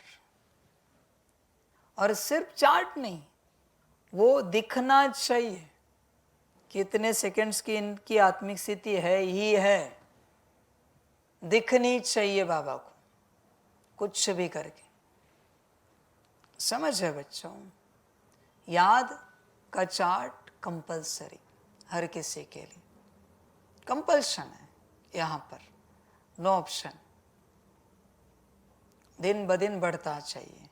और सिर्फ चार्ट नहीं, वो दिखना चाहिए कितने सेकंड्स की इनकी आत्मिक स्थिति है ही है, दिखनी चाहिए बाबा को कुछ भी करके। समझ है बच्चों? याद का चार्ट कंपलसरी, हर किसी के लिए कंपल्शन है यहाँ पर, नो ऑप्शन। दिन ब दिन बढ़ता चाहिए,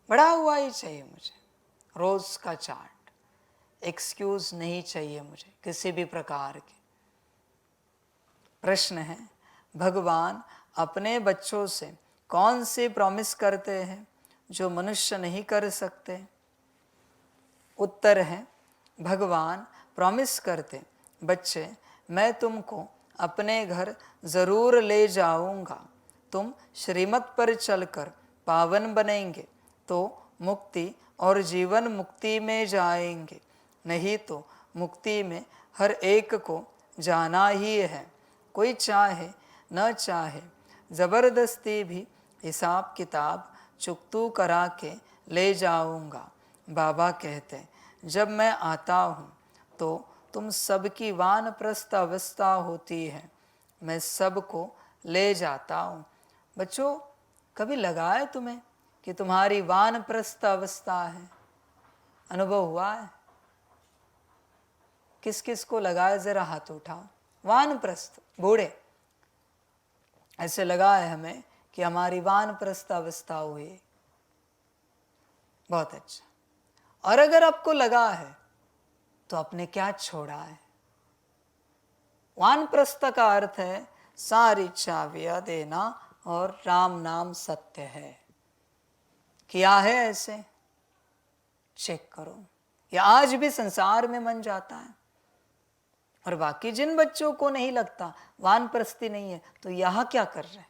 बढ़ा हुआ ही चाहिए मुझे, रोज का चार्ट, एक्सक्यूज नहीं चाहिए मुझे किसी भी प्रकार के। प्रश्न है, भगवान अपने बच्चों से कौन सी प्रॉमिस करते हैं जो मनुष्य नहीं कर सकते? उत्तर है, भगवान प्रॉमिस करते, बच्चे मैं तुमको अपने घर जरूर ले जाऊंगा, तुम श्रीमत पर चलकर पावन बनेंगे तो मुक्ति और जीवन मुक्ति में जाएंगे, नहीं तो मुक्ति में हर एक को जाना ही है। कोई चाहे न चाहे ज़बरदस्ती भी हिसाब किताब चुकतू करा के ले जाऊंगा। बाबा कहते, जब मैं आता हूँ तो तुम सबकी वानप्रस्थ अवस्था होती है, मैं सबको ले जाता हूँ। बच्चों, कभी लगा है तुम्हें कि तुम्हारी वानप्रस्थ अवस्था है? अनुभव हुआ है? किस किस को लगा है? जरा हाथ उठाओ। वानप्रस्थ, बूढ़े, ऐसे लगा है हमें कि हमारी वानप्रस्थ अवस्था हुई। बहुत अच्छा। और अगर आपको लगा है तो आपने क्या छोड़ा है? वानप्रस्थ का अर्थ है सारी इच्छा व्यय देना और राम नाम सत्य है। किया है ऐसे? चेक करो। या आज भी संसार में मन जाता है। और बाकी जिन बच्चों को नहीं लगता वानप्रस्थी नहीं है, तो यहां क्या कर रहे हैं?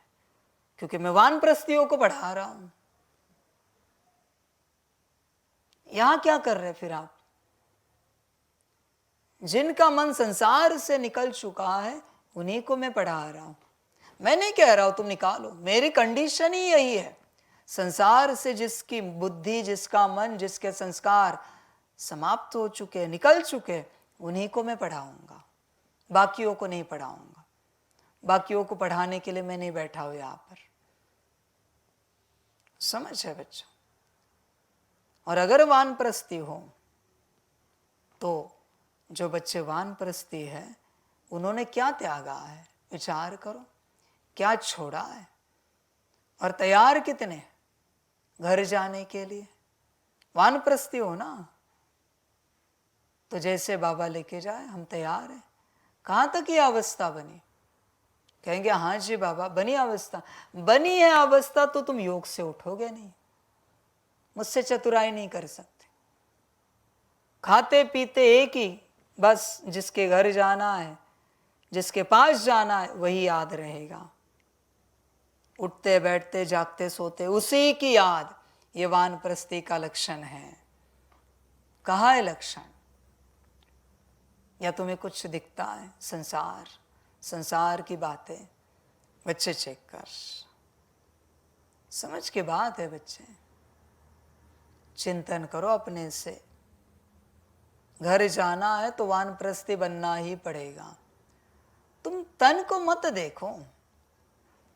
क्योंकि मैं वानप्रस्थियों को पढ़ा रहा हूं। यहां क्या कर रहे फिर आप? जिनका मन संसार से निकल चुका है उन्हीं को मैं पढ़ा रहा हूं। मैं नहीं कह रहा हूं तुम निकालो, मेरी कंडीशन ही यही है। संसार से जिसकी बुद्धि, जिसका मन, जिसके संस्कार समाप्त हो चुके, निकल चुके, उन्हीं को मैं पढ़ाऊंगा, बाकियों को नहीं पढ़ाऊंगा। बाकियों को पढ़ाने के लिए मैं नहीं बैठा हूं यहां पर। समझ है बच्चों? और अगर वानप्रस्थी हो तो जो बच्चे वानप्रस्थी है उन्होंने क्या त्यागा है? विचार करो, क्या छोड़ा है? और तैयार कितने घर जाने के लिए? वानप्रस्थी हो ना, तो जैसे बाबा लेके जाए हम तैयार हैं। कहाँ तक ये अवस्था बनी? कहेंगे हाँ जी बाबा बनी अवस्था। बनी है अवस्था तो तुम योग से उठोगे नहीं, मुझसे चतुराई नहीं कर सकते। खाते पीते एक ही, बस जिसके घर जाना है, जिसके पास जाना है वही याद रहेगा। उठते बैठते जागते सोते उसी की याद, ये वानप्रस्थी का लक्षण है। कहाँ है लक्षण? या तुम्हें कुछ दिखता है? संसार, संसार की बातें। बच्चे चेक कर, समझ के बात है बच्चे। चिंतन करो अपने से। घर जाना है तो वानप्रस्थी बनना ही पड़ेगा। तुम तन को मत देखो।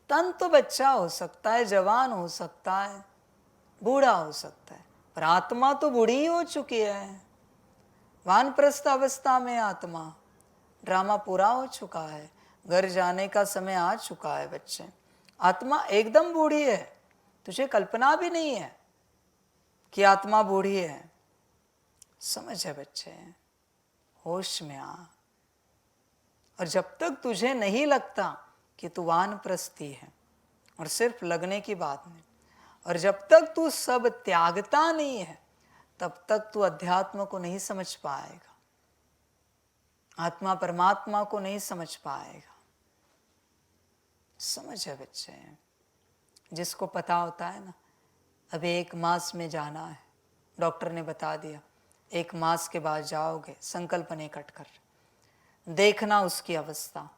तन तो बच्चा हो सकता है, जवान हो सकता है, बूढ़ा हो सकता है, पर आत्मा तो बूढ़ी हो चुकी है। वानप्रस्थ अवस्था में आत्मा, ड्रामा पूरा हो चुका है, घर जाने का समय आ चुका है बच्चे। आत्मा एकदम बूढ़ी है, तुझे कल्पना भी नहीं है कि आत्मा बूढ़ी है। समझ है बच्चे? होश में आ। और जब तक तुझे नहीं लगता कि तू वानप्रस्थी है, और सिर्फ लगने की बात नहीं, और जब तक तू सब त्यागता नहीं है तब तक तू अध्यात्म को नहीं समझ पाएगा, आत्मा परमात्मा को नहीं समझ पाएगा। समझ है बच्चे? जिसको पता होता है ना, अभी 1 मास में जाना है, डॉक्टर ने बता दिया 1 मास के बाद जाओगे, संकल्प नहीं कट कर, देखना उसकी अवस्था।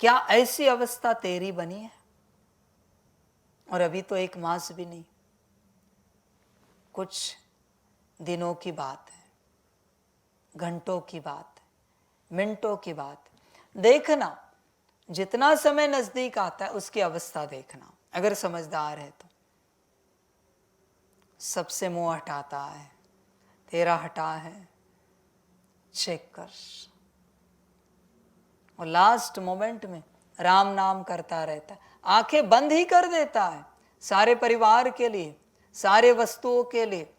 क्या ऐसी अवस्था तेरी बनी है? और अभी तो 1 मास भी नहीं, कुछ दिनों की बात है, घंटों की बात है, मिनटों की बात है। देखना, जितना समय नजदीक आता है उसकी अवस्था देखना। अगर समझदार है तो सबसे मुंह हटाता है, तेरा हटा है, चेक कर। और लास्ट मोमेंट में राम नाम करता रहता है, आंखें बंद ही कर देता है सारे परिवार के लिए, सारे वस्तुओं के लिए,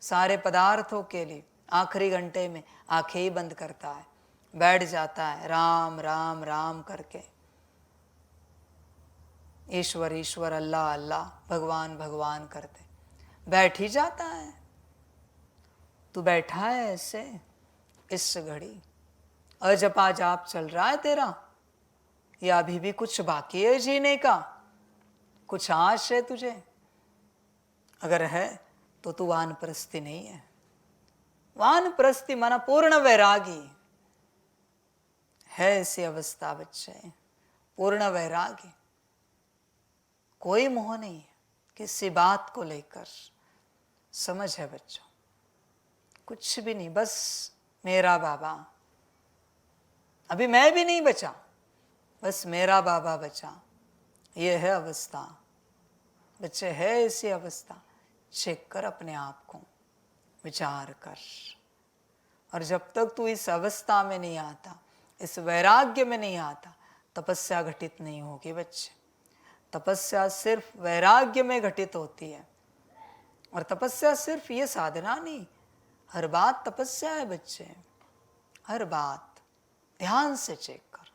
सारे पदार्थों के लिए। आखिरी घंटे में आंखें ही बंद करता है, बैठ जाता है राम राम राम करके, ईश्वर ईश्वर, अल्लाह अल्लाह, भगवान भगवान करते बैठ ही जाता है। तू बैठा है ऐसे इस घड़ी, अजपा जाप चल रहा है तेरा, या अभी भी कुछ बाकी है जीने का, कुछ आश है तुझे? अगर है तो तू वानप्रस्थी नहीं है। वानप्रस्थी माना पूर्ण वैरागी है। ऐसी अवस्था बच्चे, पूर्ण वैरागी, कोई मोह नहीं है किसी बात को लेकर, समझ है बच्चों, कुछ भी नहीं, बस मेरा बाबा। अभी मैं भी नहीं बचा, बस मेरा बाबा बचा। ये है अवस्था बच्चे, है ऐसी अवस्था। चेक कर अपने आप को, विचार कर। और जब तक तू इस अवस्था में नहीं आता, इस वैराग्य में नहीं आता, तपस्या घटित नहीं होगी बच्चे। तपस्या सिर्फ वैराग्य में घटित होती है। और तपस्या सिर्फ ये साधना नहीं, हर बात तपस्या है बच्चे, हर बात। ध्यान से चेक कर।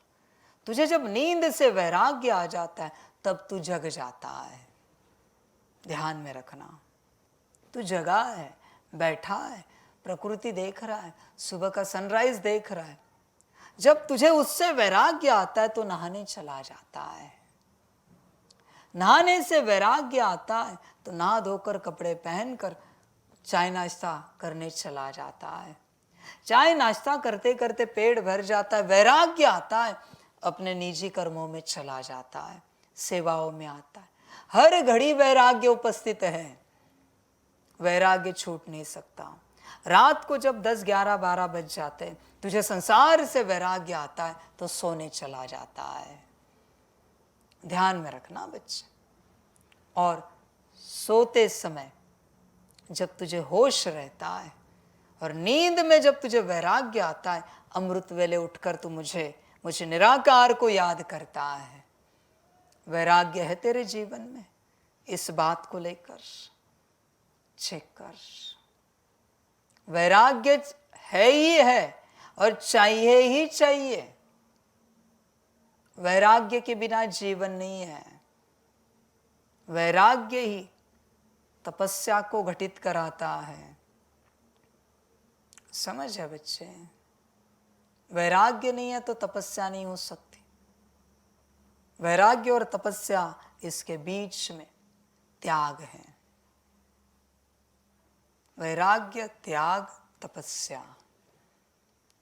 तुझे जब नींद से वैराग्य आ जाता है तब तू जग जाता है। ध्यान में रखना, तू जगा है, बैठा है, प्रकृति देख रहा है, सुबह का सनराइज देख रहा है। जब तुझे उससे वैराग्य आता है तो नहाने चला जाता है। नहाने से वैराग्य आता है तो नहा धोकर कपड़े पहनकर चाय नाश्ता करने चला जाता है। चाय नाश्ता करते करते पेट भर जाता है, वैराग्य आता है, अपने निजी कर्मों में चला जाता है, सेवाओं में आता है। हर घड़ी वैराग्य उपस्थित है, वैराग्य छूट नहीं सकता। रात को जब 10, 11, 12 बज जाते हैं, तुझे संसार से वैराग्य आता है तो सोने चला जाता है। ध्यान में रखना बच्चे। और सोते समय जब तुझे होश रहता है और नींद में जब तुझे वैराग्य आता है, अमृत वेले उठकर तू मुझे निराकार को याद करता है। वैराग्य है तेरे जीवन में, इस बात को लेकर चेक कर। वैराग्य है ही है और चाहिए ही चाहिए। वैराग्य के बिना जीवन नहीं है। वैराग्य ही तपस्या को घटित कराता है। समझ है बच्चे? वैराग्य नहीं है तो तपस्या नहीं हो सकती। वैराग्य और तपस्या, इसके बीच में त्याग है। वैराग्य, त्याग, तपस्या,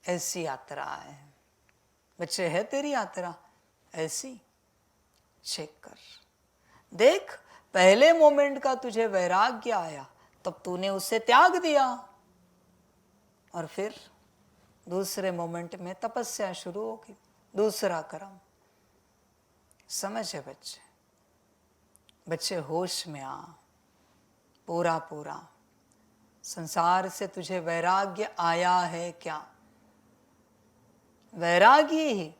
ऐसी यात्रा है बच्चे। है तेरी यात्रा ऐसी? चेक कर, देख। पहले मोमेंट का तुझे वैराग्य आया तब तूने उसे त्याग दिया, और फिर दूसरे मोमेंट में तपस्या शुरू होगी, दूसरा कर्म। समझ है बच्चे? बच्चे होश में आ, पूरा पूरा। संसार से तुझे वैराग्य आया है क्या? वैराग्य ही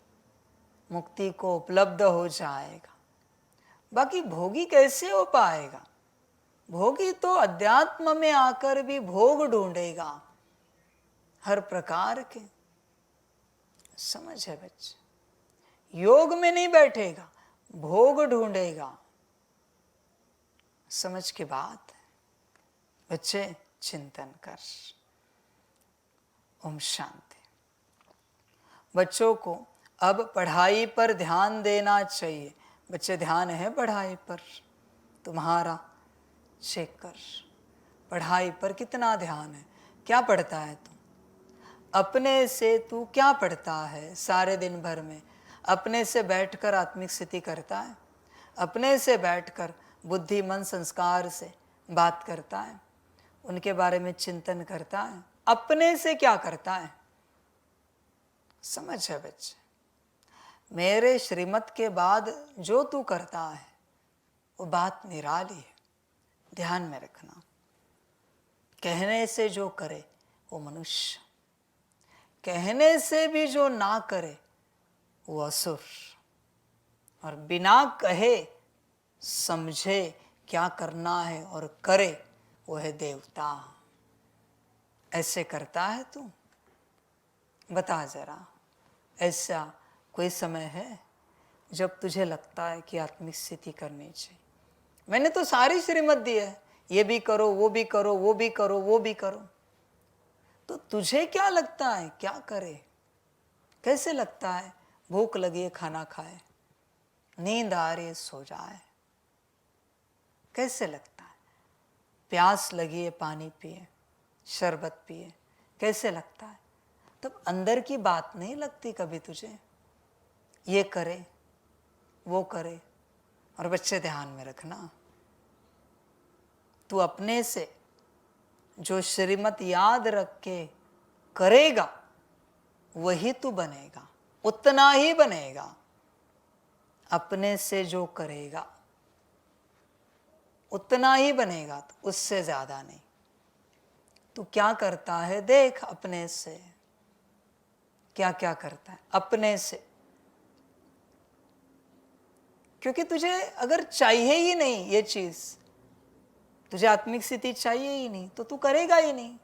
मुक्ति को उपलब्ध हो जाएगा। बाकी भोगी कैसे हो पाएगा? भोगी तो अध्यात्म में आकर भी भोग ढूंढेगा हर प्रकार के। समझ है बच्चे? योग में नहीं बैठेगा, भोग ढूंढेगा। समझ की बात है बच्चे। चिंतन कर। ओम शांति। बच्चों को अब पढ़ाई पर ध्यान देना चाहिए। बच्चे, ध्यान है पढ़ाई पर तुम्हारा? चेक कर, पढ़ाई पर कितना ध्यान है? क्या पढ़ता है तू? अपने से तू क्या पढ़ता है सारे दिन भर में? अपने से बैठकर आत्मिक स्थिति करता है? अपने से बैठकर बुद्धि मन संस्कार से बात करता है? उनके बारे में चिंतन करता है? अपने से क्या करता है? समझ है बच्चे? मेरे श्रीमत के बाद जो तू करता है वो बात निराली है। ध्यान में रखना। कहने से जो करे वो मनुष्य, कहने से भी जो ना करे वो असुर। और बिना कहे समझे क्या करना है और करे, वो है देवता। ऐसे करता है तू? बता जरा, ऐसा कोई समय है जब तुझे लगता है कि आत्मिक स्थिति करनी चाहिए? मैंने तो सारी श्रीमत दी है, ये भी करो, वो भी करो, वो भी करो, वो भी करो। तो तुझे क्या लगता है क्या करे? कैसे लगता है? भूख लगी है खाना खाए, नींद आ रही है सो जाए। कैसे लगता है? प्यास लगी है पानी पिए, शरबत पिए। कैसे लगता है? तब अंदर की बात नहीं लगती कभी तुझे? ये करे वो करे। और बच्चे ध्यान में रखना, तू अपने से जो श्रीमत याद रख के करेगा वही तू बनेगा, उतना ही बनेगा। अपने से जो करेगा उतना ही बनेगा, तो उससे ज्यादा नहीं। तू क्या करता है देख, अपने से क्या क्या करता है अपने से। क्योंकि तुझे अगर चाहिए ही नहीं ये चीज, तुझे आत्मिक स्थिति चाहिए ही नहीं, तो तू करेगा ही नहीं।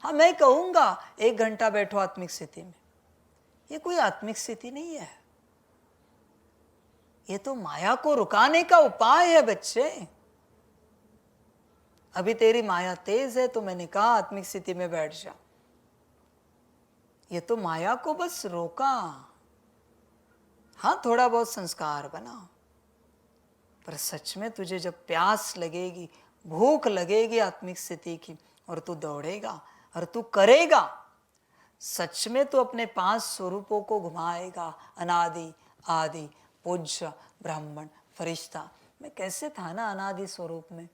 हाँ, मैं कहूंगा 1 घंटा बैठो आत्मिक स्थिति में, ये कोई आत्मिक स्थिति नहीं है, ये तो माया को रुकाने का उपाय है बच्चे। अभी तेरी माया तेज है तो मैंने कहा आत्मिक स्थिति में बैठ जा। ये तो माया को बस रोका। हाँ, थोड़ा बहुत संस्कार बना, पर सच में तुझे जब प्यास लगेगी, भूख लगेगी आत्मिक स्थिति की, और तू दौड़ेगा और तू करेगा, सच में तू अपने 5 स्वरूपों को घुमाएगा। अनादि, आदि, पूज्य, ब्राह्मण, फरिश्ता। मैं कैसे था ना अनादि स्वरूप में,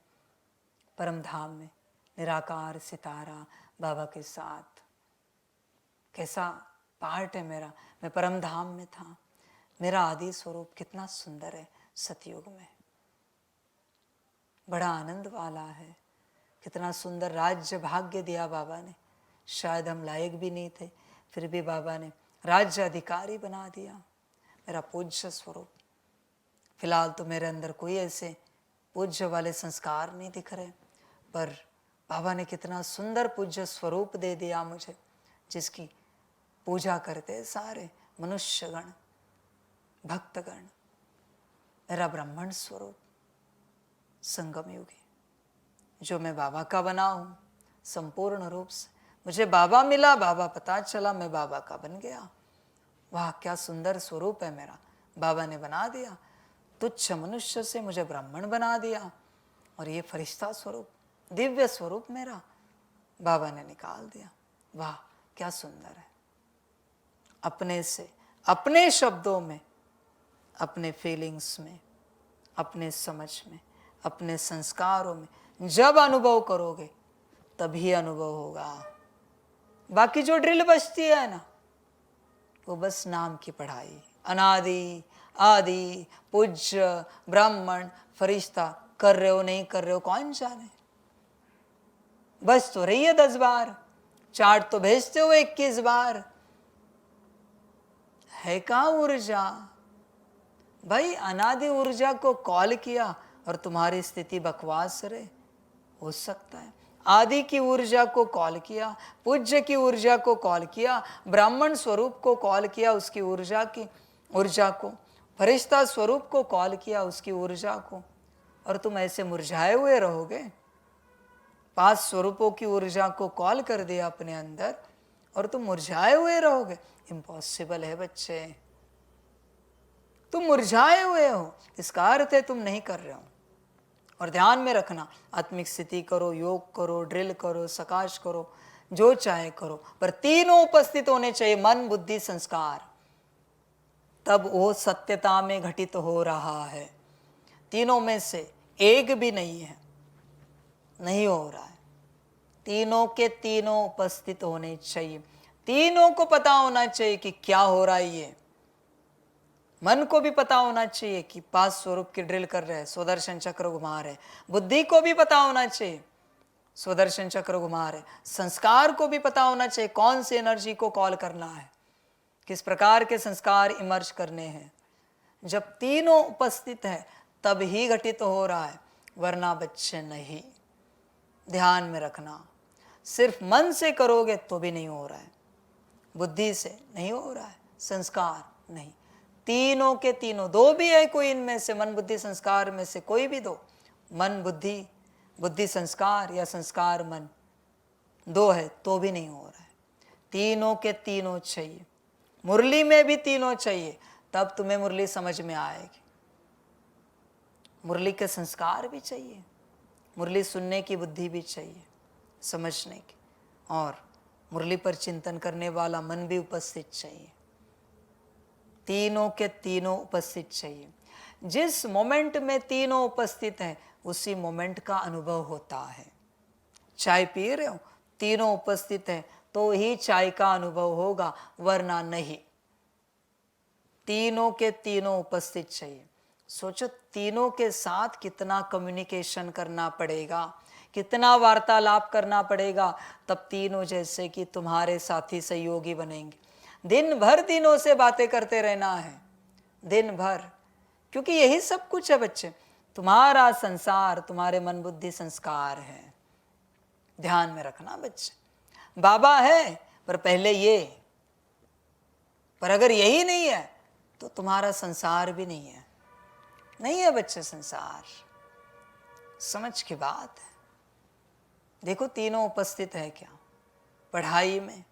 परम धाम में, निराकार सितारा बाबा के साथ। कैसा पार्ट है मेरा, मैं परम धाम में था। मेरा आदि स्वरूप कितना सुंदर है सतयुग में, बड़ा आनंद वाला है। कितना सुंदर राज्य भाग्य दिया बाबा ने। शायद हम लायक भी नहीं थे, फिर भी बाबा ने राज्य अधिकारी बना दिया। मेरा पूज्य स्वरूप। फिलहाल तो मेरे अंदर कोई ऐसे पूज्य वाले संस्कार नहीं दिख रहे, पर बाबा ने कितना सुंदर पूज्य स्वरूप दे दिया मुझे, जिसकी पूजा करते सारे मनुष्यगण, भक्तगण। मेरा ब्राह्मण स्वरूप संगम युगी, जो मैं बाबा का बना हूँ संपूर्ण रूप से। मुझे बाबा मिला, बाबा पता चला, मैं बाबा का बन गया। वाह, क्या सुंदर स्वरूप है मेरा, बाबा ने बना दिया। तुच्छ मनुष्य से मुझे ब्राह्मण बना दिया, और ये फरिश्ता स्वरूप, दिव्य स्वरूप मेरा बाबा ने निकाल दिया। वाह, क्या सुंदर है। अपने से, अपने शब्दों में, अपने फीलिंग्स में, अपने समझ में, अपने संस्कारों में जब अनुभव करोगे तभी अनुभव होगा। बाकी जो ड्रिल बचती है ना, वो बस नाम की पढ़ाई। अनादि, आदि, पूज्य, ब्राह्मण, फरिश्ता, कर रहे हो नहीं कर रहे हो कौन जाने। बस तो रही है 10 बार, चार्ट तो भेजते हो 21 बार। है कहाँ ऊर्जा भाई? अनादि ऊर्जा को कॉल किया और तुम्हारी स्थिति बकवास रहे, हो सकता है। आदि की ऊर्जा को कॉल किया, पूज्य की ऊर्जा को कॉल किया, ब्राह्मण स्वरूप को कॉल किया, उसकी ऊर्जा को, फरिश्ता स्वरूप को कॉल किया, उसकी ऊर्जा को, और तुम ऐसे मुरझाए हुए रहोगे। 5 स्वरूपों की ऊर्जा को कॉल कर दिया अपने अंदर और तुम मुरझाए हुए रहोगे। इम्पॉसिबल है बच्चे, तुम मुरझाए हुए हो, इसका अर्थ है तुम नहीं कर रहे हो। और ध्यान में रखना, आत्मिक स्थिति करो, योग करो, ड्रिल करो, सकाश करो, जो चाहे करो, पर तीनों उपस्थित होने चाहिए, मन, बुद्धि, संस्कार। तब वो सत्यता में घटित हो रहा है। तीनों में से एक भी नहीं है, नहीं हो रहा है। तीनों के तीनों उपस्थित होने चाहिए। तीनों को पता होना चाहिए कि क्या हो रहा है। ये मन को भी पता होना चाहिए कि 5 स्वरूप की ड्रिल कर रहे हैं, स्वदर्शन चक्र घुमा रहे। बुद्धि को भी पता होना चाहिए, स्वदर्शन चक्र घुमा रहे। संस्कार को भी पता होना चाहिए कौन सी एनर्जी को कॉल करना है, किस प्रकार के संस्कार इमर्ज करने हैं। जब तीनों उपस्थित है तब ही घटित हो रहा है, वरना बच्चे नहीं। ध्यान में रखना, सिर्फ मन से करोगे तो भी नहीं हो रहा है, बुद्धि से नहीं हो रहा है, संस्कार नहीं। तीनों के तीनों, दो भी है कोई इनमें से, मन बुद्धि संस्कार में से कोई भी दो, मन बुद्धि, बुद्धि संस्कार या संस्कार मन, दो है तो भी नहीं हो रहा है। तीनों के तीनों चाहिए। मुरली में भी तीनों चाहिए, तब तुम्हें मुरली समझ में आएगी। मुरली के संस्कार भी चाहिए, मुरली सुनने की बुद्धि भी चाहिए, समझने की, और मुरली पर चिंतन करने वाला मन भी उपस्थित चाहिए। तीनों के तीनों उपस्थित चाहिए। जिस मोमेंट में तीनों उपस्थित हैं उसी मोमेंट का अनुभव होता है। चाय पी रहे हो, तीनों उपस्थित हैं तो ही चाय का अनुभव होगा, वरना नहीं। तीनों के तीनों उपस्थित चाहिए। सोचो तीनों के साथ कितना कम्युनिकेशन करना पड़ेगा, कितना वार्तालाप करना पड़ेगा, तब तीनों जैसे कि तुम्हारे साथी सहयोगी बनेंगे। दिन भर तीनों से बातें करते रहना है, दिन भर, क्योंकि यही सब कुछ है बच्चे। तुम्हारा संसार तुम्हारे मन बुद्धि संस्कार है। ध्यान में रखना बच्चे, बाबा है पर पहले ये, पर अगर यही नहीं है तो तुम्हारा संसार भी नहीं है। नहीं है बच्चे संसार, समझ की बात है। देखो तीनों उपस्थित है क्या? पढ़ाई में,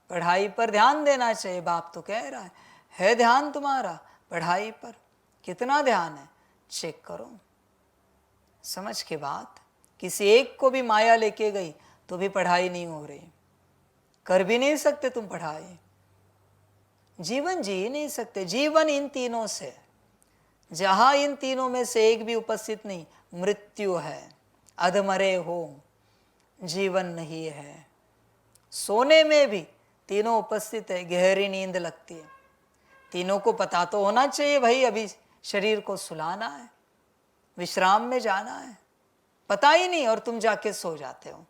पढ़ाई पर ध्यान देना चाहिए। बाप तो कह रहा है ध्यान तुम्हारा पढ़ाई पर? कितना ध्यान है चेक करो। समझ के बात, किसी एक को भी माया लेके गई तो भी पढ़ाई नहीं हो रही, कर भी नहीं सकते तुम पढ़ाई, जीवन जी ही नहीं सकते। जीवन इन तीनों से, जहां इन तीनों में से एक भी उपस्थित नहीं, मृत्यु है, अधमरे हो, जीवन नहीं है। सोने में भी तीनों उपस्थित है, गहरी नींद लगती है। तीनों को पता तो होना चाहिए भाई अभी शरीर को सुलाना है, विश्राम में जाना है, पता ही नहीं और तुम जाके सो जाते हो।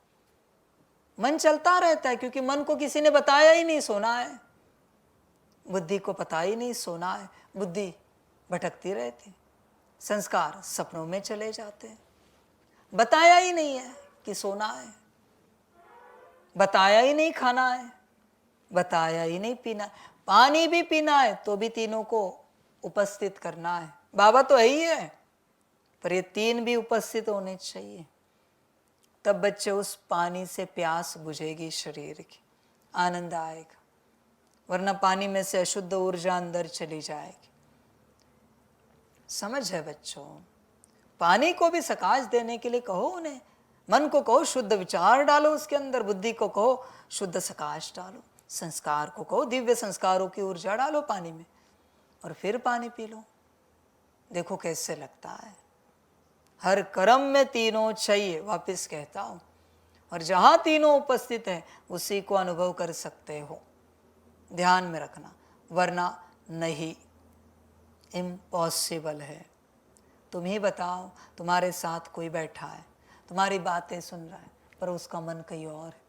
मन चलता रहता है क्योंकि मन को किसी ने बताया ही नहीं सोना है, बुद्धि को पता ही नहीं सोना है, बुद्धि भटकती रहती, संस्कार सपनों में चले जाते हैं। बताया ही नहीं है कि सोना है, बताया ही नहीं खाना है, बताया ही नहीं पीना है, पानी भी पीना है तो भी तीनों को उपस्थित करना है। बाबा तो है ही है, पर ये तीन भी उपस्थित होने चाहिए, तब बच्चे उस पानी से प्यास बुझेगी शरीर की, आनंद आएगा, वरना पानी में से अशुद्ध ऊर्जा अंदर चली जाएगी। समझ है बच्चों? पानी को भी सकाश देने के लिए कहो उन्हें, मन को कहो शुद्ध विचार डालो उसके अंदर, बुद्धि को कहो शुद्ध सकाश डालो, संस्कार को कहो दिव्य संस्कारों की ऊर्जा डालो पानी में, और फिर पानी पी लो। देखो कैसे लगता है। हर कर्म में तीनों चाहिए, वापस कहता हूं, और जहां तीनों उपस्थित है उसी को अनुभव कर सकते हो। ध्यान में रखना, वरना नहीं, इम्पॉसिबल है। तुम ही बताओ, तुम्हारे साथ कोई बैठा है, तुम्हारी बातें सुन रहा है, पर उसका मन कहीं और है।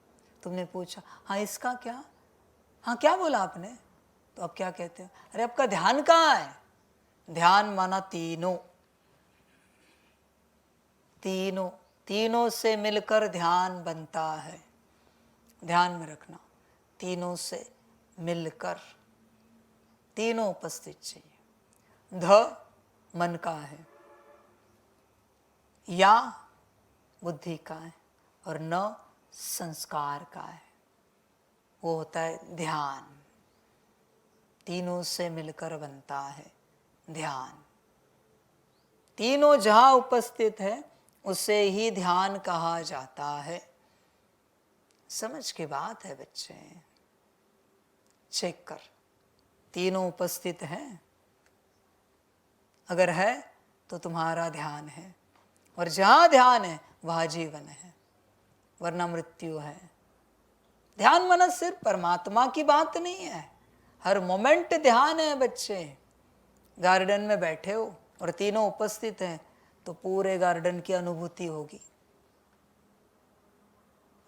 तुमने पूछा हाँ इसका क्या, हाँ क्या बोला आपने, तो अब क्या कहते हो, अरे आपका ध्यान कहाँ है? ध्यान माना तीनों, तीनों, तीनों से मिलकर ध्यान बनता है। ध्यान में रखना, तीनों से मिलकर, तीनों उपस्थित चाहिए। ध मन का है, या बुद्धि का है, और न संस्कार का है, वो होता है ध्यान। तीनों से मिलकर बनता है ध्यान। तीनों जहां उपस्थित है उसे ही ध्यान कहा जाता है। समझ की बात है बच्चे, चेक कर, तीनों उपस्थित हैं? अगर है तो तुम्हारा ध्यान है, और जहां ध्यान है वहां जीवन है, वरना मृत्यु है। ध्यान माना सिर्फ परमात्मा की बात नहीं है, हर मोमेंट ध्यान है बच्चे। गार्डन में बैठे हो और तीनों उपस्थित हैं तो पूरे गार्डन की अनुभूति होगी।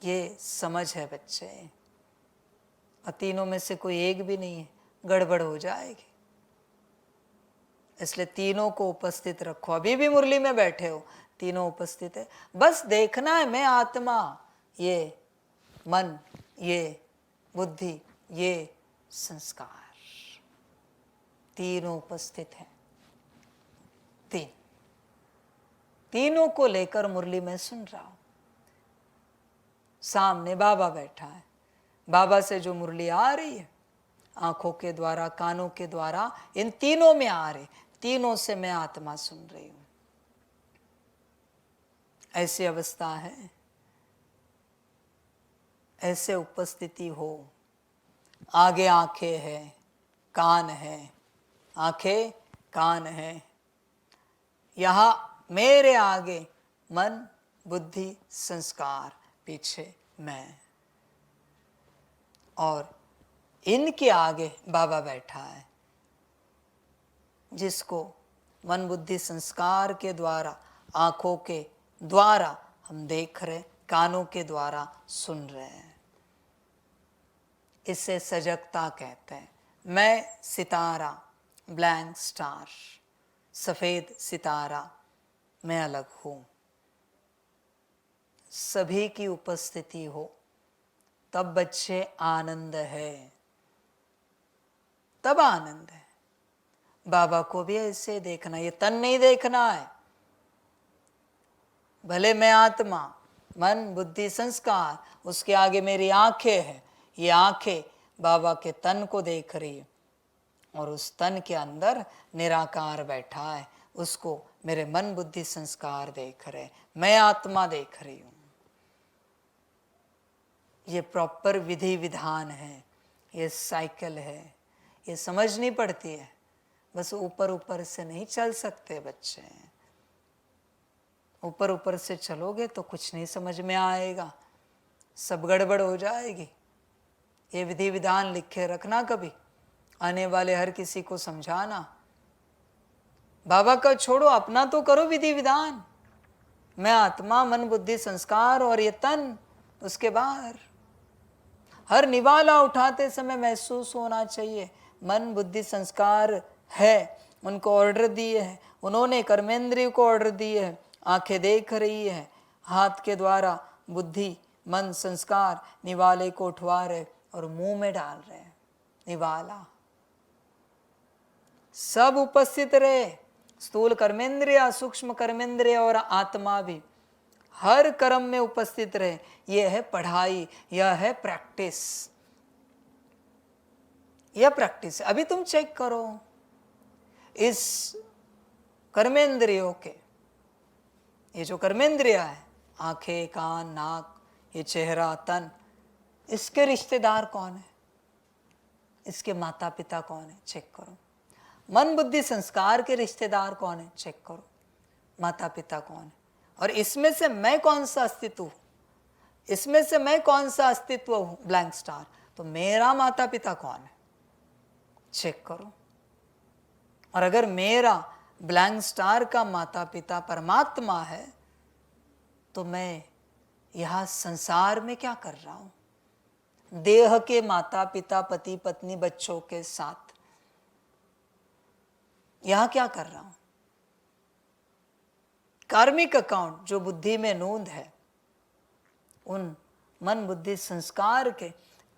ये समझ है बच्चे, और तीनों में से कोई एक भी नहीं है, गड़बड़ हो जाएगी। इसलिए तीनों को उपस्थित रखो। अभी भी मुरली में बैठे हो, तीनों उपस्थित है। बस देखना है मैं आत्मा, ये मन, ये बुद्धि, ये संस्कार, तीनों उपस्थित हैं। तीनों को लेकर मुरली में सुन रहा हूं। सामने बाबा बैठा है, बाबा से जो मुरली आ रही है, आंखों के द्वारा, कानों के द्वारा, इन तीनों में आ रही, तीनों से मैं आत्मा सुन रही हूं। ऐसी अवस्था है, ऐसे उपस्थिति हो। आगे आंखें हैं, कान है, आंखें कान है, यहां मेरे आगे मन बुद्धि संस्कार, पीछे मैं, और इनके आगे बाबा बैठा है, जिसको मन बुद्धि संस्कार के द्वारा, आंखों के द्वारा हम देख रहे, कानों के द्वारा सुन रहे हैं। इसे सजगता कहते हैं। मैं सितारा, ब्लैंक स्टार, सफेद सितारा, मैं अलग हूं। सभी की उपस्थिति हो तब बच्चे आनंद है, तब आनंद है। बाबा को भी ऐसे देखना, ये तन नहीं देखना है। भले मैं आत्मा, मन बुद्धि संस्कार, उसके आगे मेरी आंखें हैं, ये आंखें बाबा के तन को देख रही है, और उस तन के अंदर निराकार बैठा है, उसको मेरे मन बुद्धि संस्कार देख रहे, मैं आत्मा देख रही हूं। ये प्रॉपर विधि विधान है, ये साइकिल है, ये समझनी पड़ती है। बस ऊपर ऊपर से नहीं चल सकते बच्चे। ऊपर ऊपर से चलोगे तो कुछ नहीं समझ में आएगा, सब गड़बड़ हो जाएगी। ये विधि विधान लिखे रखना, कभी आने वाले हर किसी को समझाना। बाबा का छोड़ो, अपना तो करो विधि विधान। मैं आत्मा, मन बुद्धि संस्कार, और ये तन उसके बाहर। हर निवाला उठाते समय महसूस होना चाहिए मन बुद्धि संस्कार है, उनको ऑर्डर दिए हैं, उन्होंने कर्मेंद्रिय को ऑर्डर दिए हैं। आंखें देख रही है, हाथ के द्वारा बुद्धि मन संस्कार निवाले को उठवा रहे और मुंह में डाल रहे हैं। निवाला सब उपस्थित रहे, स्थूल कर्मेंद्रिय, सूक्ष्म कर्मेंद्रिय और आत्मा भी हर कर्म में उपस्थित रहे। यह है पढ़ाई, यह है प्रैक्टिस, यह प्रैक्टिस। अभी तुम चेक करो इस कर्मेंद्रियों के, ये जो कर्मेंद्रिय है, आंखें कान नाक, ये चेहरा तन, इसके रिश्तेदार कौन है, इसके माता पिता कौन है, चेक करो। मन बुद्धि संस्कार के रिश्तेदार कौन है, चेक करो, माता पिता कौन है। और इसमें से मैं कौन सा अस्तित्व हूं, इसमें से मैं कौन सा अस्तित्व हूं, ब्लैंक स्टार, तो मेरा माता पिता कौन है, चेक करो। और अगर मेरा ब्लैंक स्टार का माता पिता परमात्मा है, तो मैं यहां संसार में क्या कर रहा हूं, देह के माता पिता पति पत्नी बच्चों के साथ यहां क्या कर रहा हूं। कार्मिक अकाउंट जो बुद्धि में नोंद है, उन मन बुद्धि संस्कार के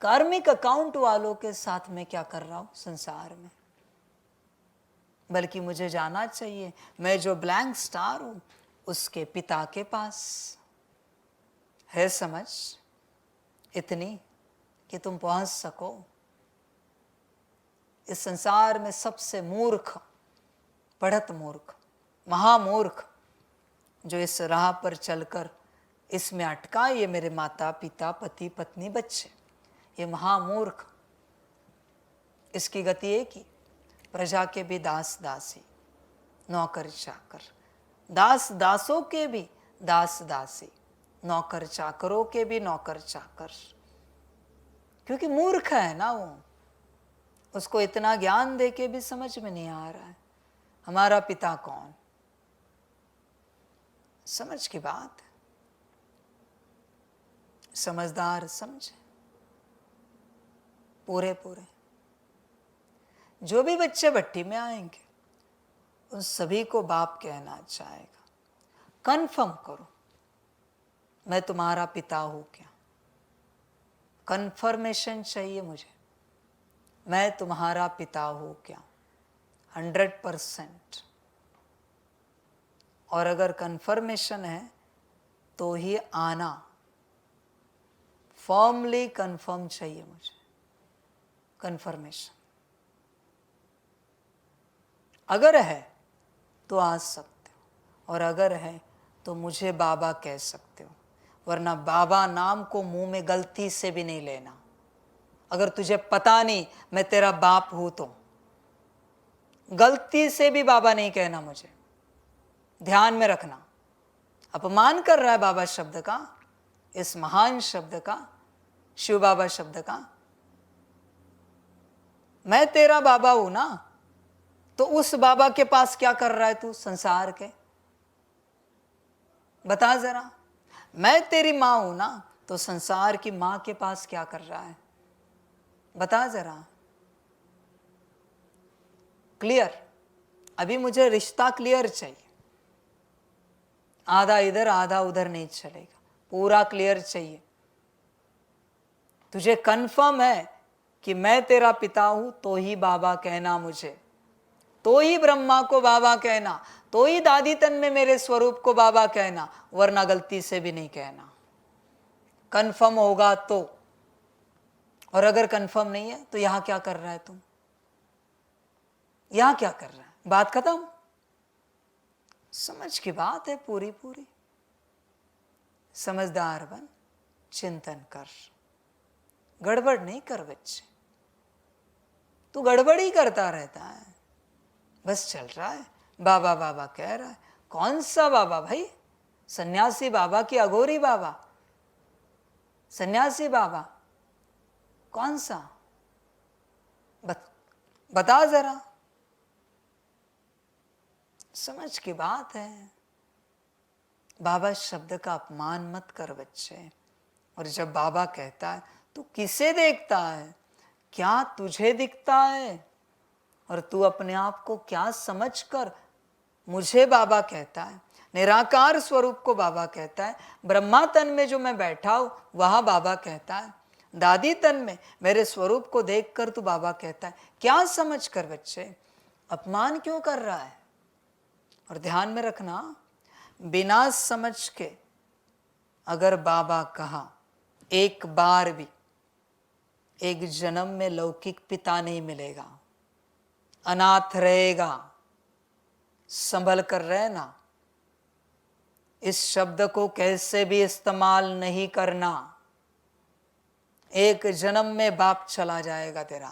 कार्मिक अकाउंट वालों के साथ मैं क्या कर रहा हूं संसार में। बल्कि मुझे जाना चाहिए मैं जो ब्लैंक स्टार हूं उसके पिता के पास है समझ इतनी कि तुम पहुंच सको। इस संसार में सबसे मूर्ख, पढ़त मूर्ख, महामूर्ख जो इस राह पर चलकर इसमें अटका, ये मेरे माता पिता पति पत्नी बच्चे, ये महामूर्ख। इसकी गति एक ही, प्रजा के भी दास दासी, नौकर चाकर, दास दासों के भी दास दासी, नौकर चाकरों के भी नौकर चाकर। क्योंकि मूर्ख है ना वो, उसको इतना ज्ञान दे के भी समझ में नहीं आ रहा है हमारा पिता कौन। समझ की बात है, समझदार समझे पूरे पूरे। जो भी बच्चे भट्टी में आएंगे उन सभी को बाप कहना चाहेगा। कन्फर्म करो, मैं तुम्हारा पिता हूं क्या? कन्फर्मेशन चाहिए मुझे, मैं तुम्हारा पिता हूं क्या? 100%। और अगर कन्फर्मेशन है तो ही आना, फॉर्मली कन्फर्म चाहिए मुझे, कन्फर्मेशन। अगर है तो आ सकते हो, और अगर है तो मुझे बाबा कह सकते हो, वरना बाबा नाम को मुंह में गलती से भी नहीं लेना। अगर तुझे पता नहीं मैं तेरा बाप हूं तो गलती से भी बाबा नहीं कहना मुझे, ध्यान में रखना। अपमान कर रहा है बाबा शब्द का, इस महान शब्द का, शिव बाबा शब्द का। मैं तेरा बाबा हूं ना, तो उस बाबा के पास क्या कर रहा है तू संसार के? बता जरा। मैं तेरी मां हूं ना, तो संसार की मां के पास क्या कर रहा है? बता जरा। क्लियर? अभी मुझे रिश्ता क्लियर चाहिए, आधा इधर आधा उधर नहीं चलेगा, पूरा क्लियर चाहिए। तुझे कंफर्म है कि मैं तेरा पिता हूं तो ही बाबा कहना मुझे, तो ही ब्रह्मा को बाबा कहना, तो ही दादी तन में मेरे स्वरूप को बाबा कहना, वरना गलती से भी नहीं कहना। कंफर्म होगा तो। और अगर कंफर्म नहीं है तो यहां क्या कर रहा है तुम? यहां क्या कर रहा है? बात खत्म। समझ की बात है पूरी पूरी। समझदार बन, चिंतन कर, गड़बड़ नहीं कर बच्चे। तू गड़बड़ ही करता रहता है, बस चल रहा है बाबा बाबा कह रहा है। कौन सा बाबा भाई? सन्यासी बाबा की अघोरी बाबा? सन्यासी बाबा कौन सा? बता जरा। समझ की बात है। बाबा शब्द का अपमान मत कर बच्चे। और जब बाबा कहता है तू किसे देखता है? क्या तुझे दिखता है? और तू अपने आप को क्या समझकर मुझे बाबा कहता है? निराकार स्वरूप को बाबा कहता है। ब्रह्मा तन में जो मैं बैठा हूं वहां बाबा कहता है। दादी तन में मेरे स्वरूप को देखकर तू बाबा कहता है। क्या समझ कर बच्चे अपमान क्यों कर रहा है? और ध्यान में रखना, बिना समझ के अगर बाबा कहा एक बार भी, एक जन्म में लौकिक पिता नहीं मिलेगा, अनाथ रहेगा। संभल कर रहना। इस शब्द को कैसे भी इस्तेमाल नहीं करना। एक जन्म में बाप चला जाएगा तेरा,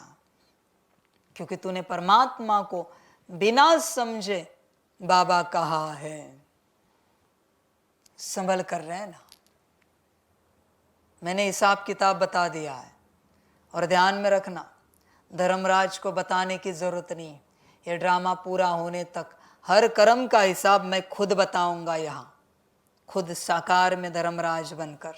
क्योंकि तूने परमात्मा को बिना समझे बाबा कहा है। संभल कर रहना। मैंने हिसाब किताब बता दिया है। और ध्यान में रखना, धर्मराज को बताने की जरूरत नहीं। ये ड्रामा पूरा होने तक हर कर्म का हिसाब मैं खुद बताऊंगा यहां, खुद साकार में धर्मराज बनकर।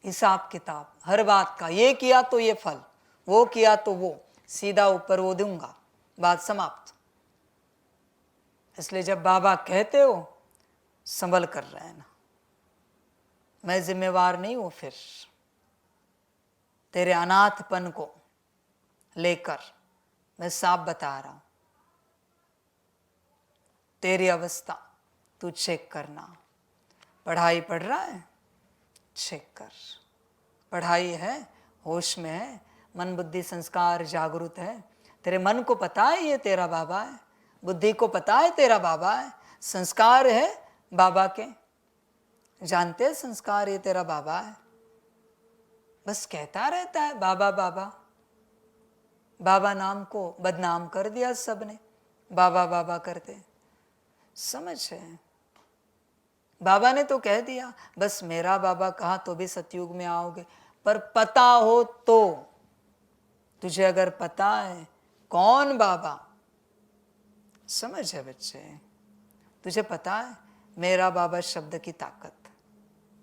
हिसाब किताब हर बात का, ये किया तो ये फल, वो किया तो वो, सीधा ऊपर वो दूंगा, बात समाप्त। इसलिए जब बाबा कहते हो संभल कर रहना। मैं जिम्मेवार नहीं हूं फिर तेरे अनाथपन को लेकर। मैं साफ बता रहा हूं, तेरी अवस्था तू चेक करना। पढ़ाई पढ़ रहा है, चेक कर। पढ़ाई है, होश में है, मन बुद्धि संस्कार जागृत है। तेरे मन को पता है ये तेरा बाबा है, बुद्धि को पता है तेरा बाबा है, संस्कार है बाबा के, जानते हैं संस्कार ये तेरा बाबा है। बस कहता रहता है बाबा बाबा। बाबा नाम को बदनाम कर दिया सबने, बाबा बाबा करते। समझ है, बाबा ने तो कह दिया बस मेरा बाबा कहा तो भी सतयुग में आओगे। पर पता हो तो, तुझे अगर पता है कौन बाबा, समझ है बच्चे, तुझे पता है मेरा बाबा शब्द की ताकत,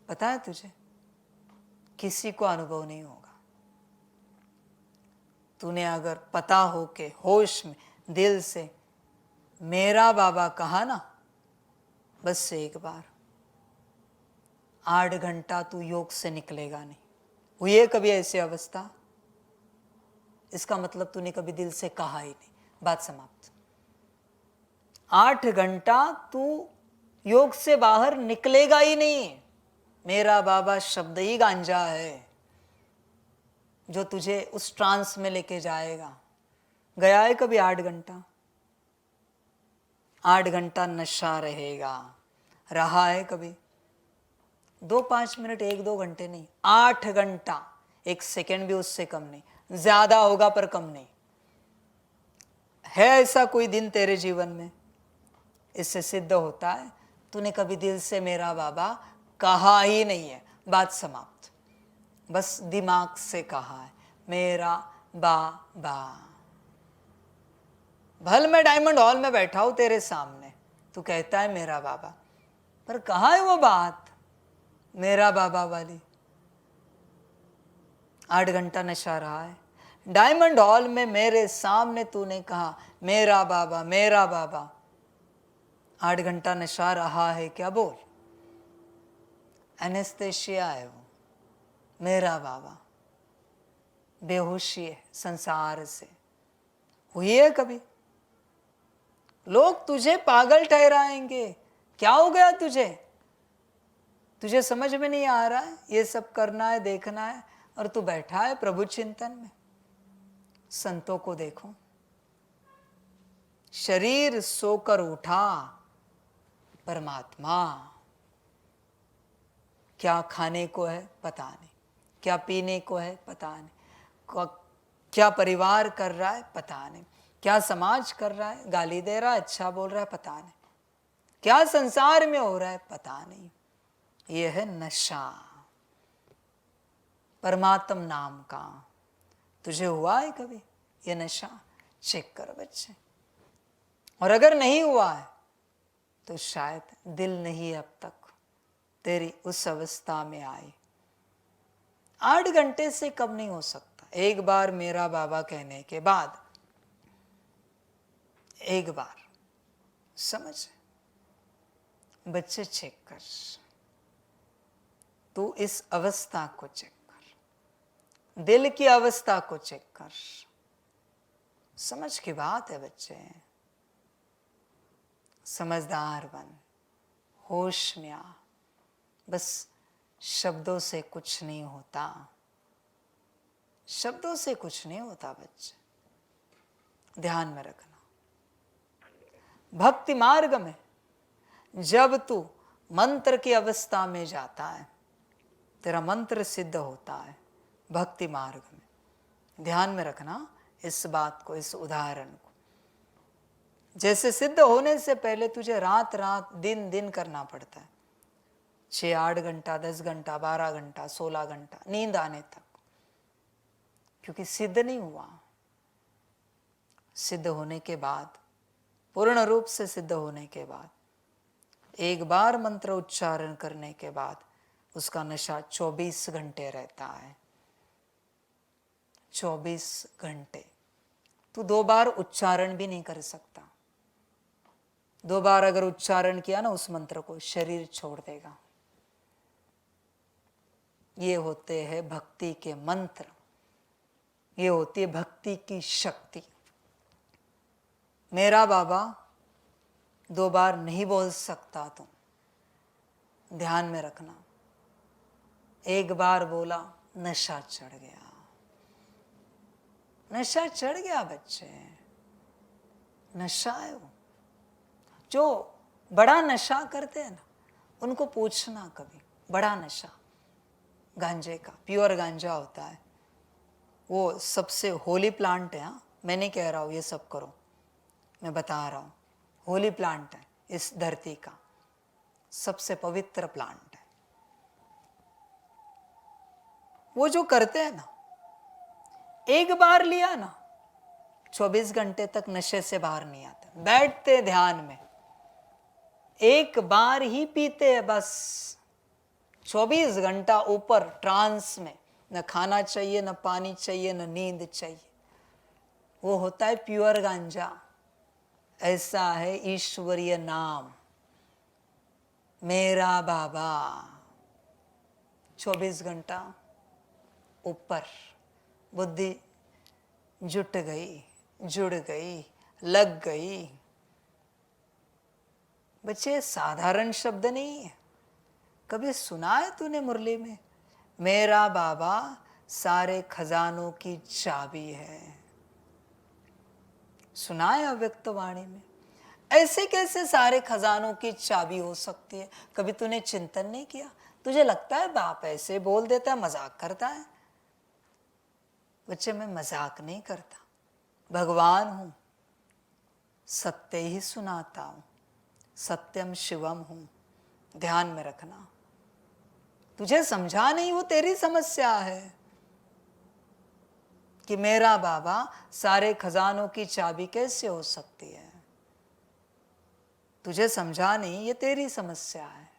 पता है तुझे? किसी को अनुभव नहीं होगा। तूने अगर पता हो के होश में दिल से मेरा बाबा कहा ना, बस एक बार, 8 घंटा तू योग से निकलेगा नहीं। हुई है कभी ऐसी अवस्था? इसका मतलब तूने कभी दिल से कहा ही नहीं। बात समाप्त। 8 घंटा तू योग से बाहर निकलेगा ही नहीं। मेरा बाबा शब्द ही गांजा है जो तुझे उस ट्रांस में लेके जाएगा। गया है कभी 8 घंटा? 8 घंटा नशा रहेगा। रहा है कभी? 2-5 मिनट, 1-2 घंटे नहीं, 8 घंटा, 1 सेकेंड भी उससे कम नहीं। ज्यादा होगा पर कम नहीं। है ऐसा कोई दिन तेरे जीवन में? इससे सिद्ध होता है तूने कभी दिल से मेरा बाबा कहा ही नहीं है। बात समाप्त। बस दिमाग से कहा है मेरा बाबा। भल मैं डायमंड हॉल में बैठा हूं तेरे सामने, तू कहता है मेरा बाबा, पर कहाँ है वो बात मेरा बाबा वाली? 8 घंटा नशा रहा है। डायमंड हॉल में मेरे सामने तूने कहा मेरा बाबा मेरा बाबा। 8 घंटा नशा रहा है क्या? बोल। एनेस्थेशिया है वो, मेरा बाबा। बेहोशी है संसार से। हुई है कभी? लोग तुझे पागल ठहराएंगे। क्या हो गया तुझे? तुझे समझ में नहीं आ रहा है ये सब करना है, देखना है, और तू बैठा है प्रभु चिंतन में। संतों को देखो, शरीर सोकर उठा परमात्मा। क्या खाने को है पता नहीं, क्या पीने को है पता नहीं, क्या परिवार कर रहा है पता नहीं, क्या समाज कर रहा है, गाली दे रहा है, अच्छा बोल रहा है पता नहीं, क्या संसार में हो रहा है पता नहीं। यह है नशा परमात्म नाम का। तुझे हुआ है कभी ये नशा? चेक कर बच्चे। और अगर नहीं हुआ है तो शायद दिल नहीं अब तक तेरी उस अवस्था में आई। 8 घंटे से कम नहीं हो सकता। एक बार मेरा बाबा कहने के बाद, एक बार समझ। बच्चे चेक कर, तू इस अवस्था को चेक कर, दिल की अवस्था को चेक कर। समझ की बात है बच्चे। समझदार बन, होश में आ। बस शब्दों से कुछ नहीं होता, शब्दों से कुछ नहीं होता बच्चे। ध्यान में रखना। भक्ति मार्ग में जब तू मंत्र की अवस्था में जाता है, तेरा मंत्र सिद्ध होता है भक्ति मार्ग में। ध्यान में रखना इस बात को, इस उदाहरण को। जैसे सिद्ध होने से पहले तुझे रात रात दिन दिन करना पड़ता है, 6-8 घंटा, 10 घंटा, 12 घंटा, 16 घंटा, नींद आने तक, क्योंकि सिद्ध नहीं हुआ। सिद्ध होने के बाद, पूर्ण रूप से सिद्ध होने के बाद, एक बार मंत्र उच्चारण करने के बाद उसका नशा 24 घंटे रहता है। 24 घंटे। तू 2 बार उच्चारण भी नहीं कर सकता। 2 बार अगर उच्चारण किया ना उस मंत्र को, शरीर छोड़ देगा। ये होते हैं भक्ति के मंत्र, ये होती है भक्ति की शक्ति। मेरा बाबा 2 बार नहीं बोल सकता तुम, ध्यान में रखना। एक बार बोला, नशा चढ़ गया, नशा चढ़ गया बच्चे। नशा है वो। जो बड़ा नशा करते हैं ना, उनको पूछना कभी। बड़ा नशा गांजे का, प्योर गांजा होता है वो, सबसे होली प्लांट है। हाँ, मैं नहीं कह रहा हूँ ये सब करो, मैं बता रहा हूँ होली प्लांट है इस धरती का, सबसे पवित्र प्लांट है। वो जो करते हैं ना, एक बार लिया ना, 24 घंटे तक नशे से बाहर नहीं आते। बैठते ध्यान में, एक बार ही पीते हैं बस, 24 घंटा ऊपर ट्रांस में। न खाना चाहिए, न पानी चाहिए, न नींद चाहिए। वो होता है प्योर गांजा। ऐसा है ईश्वरीय नाम मेरा बाबा। 24 घंटा ऊपर बुद्धि जुट गई, जुड़ गई, लग गई। बच्चे साधारण शब्द नहीं है। कभी सुना है तूने मुरली में, मेरा बाबा सारे खजानों की चाबी है? सुना है अव्यक्त वाणी में? ऐसे कैसे सारे खजानों की चाबी हो सकती है? कभी तूने चिंतन नहीं किया? तुझे लगता है बाप ऐसे बोल देता है, मजाक करता है? बच्चे, मैं मजाक नहीं करता, भगवान हूं, सत्य ही सुनाता हूं, सत्यम शिवम हूं। ध्यान में रखना। तुझे समझा नहीं, वो तेरी समस्या है कि मेरा बाबा सारे खजानों की चाबी कैसे हो सकती है। तुझे समझा नहीं, ये तेरी समस्या है।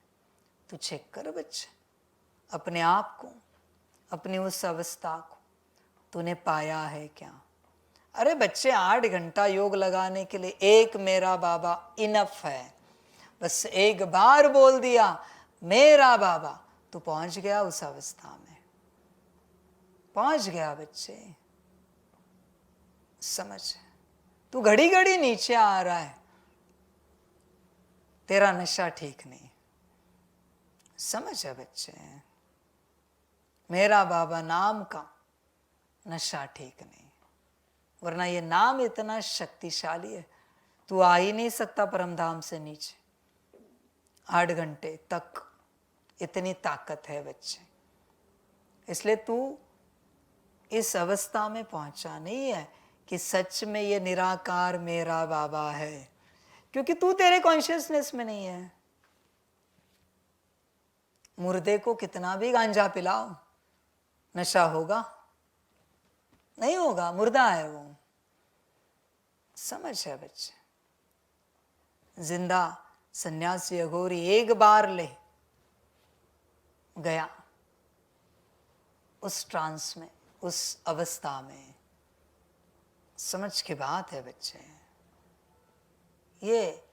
तू चेक कर बच्चे अपने आप को, अपनी उस अवस्था को। तूने पाया है क्या? अरे बच्चे, 8 घंटा योग लगाने के लिए एक मेरा बाबा इनफ है। बस एक बार बोल दिया मेरा बाबा, तू पहुंच गया उस अवस्था में, पहुंच गया बच्चे। समझ, तू घड़ी घड़ी नीचे आ रहा है, तेरा नशा ठीक नहीं। समझ है बच्चे, मेरा बाबा नाम का नशा ठीक नहीं, वरना ये नाम इतना शक्तिशाली है, तू आ ही नहीं सकता परमधाम से नीचे। 8 घंटे तक इतनी ताकत है बच्चे। इसलिए तू इस अवस्था में पहुंचा नहीं है कि सच में ये निराकार मेरा बाबा है, क्योंकि तू तेरे कॉन्शियसनेस में नहीं है। मुर्दे को कितना भी गांजा पिलाओ, नशा होगा? नहीं होगा, मुर्दा है वो। समझ है बच्चे, जिंदा सन्यासी अघोरी एक बार ले गया उस ट्रांस में, उस अवस्था में। समझ की बात है बच्चे, ये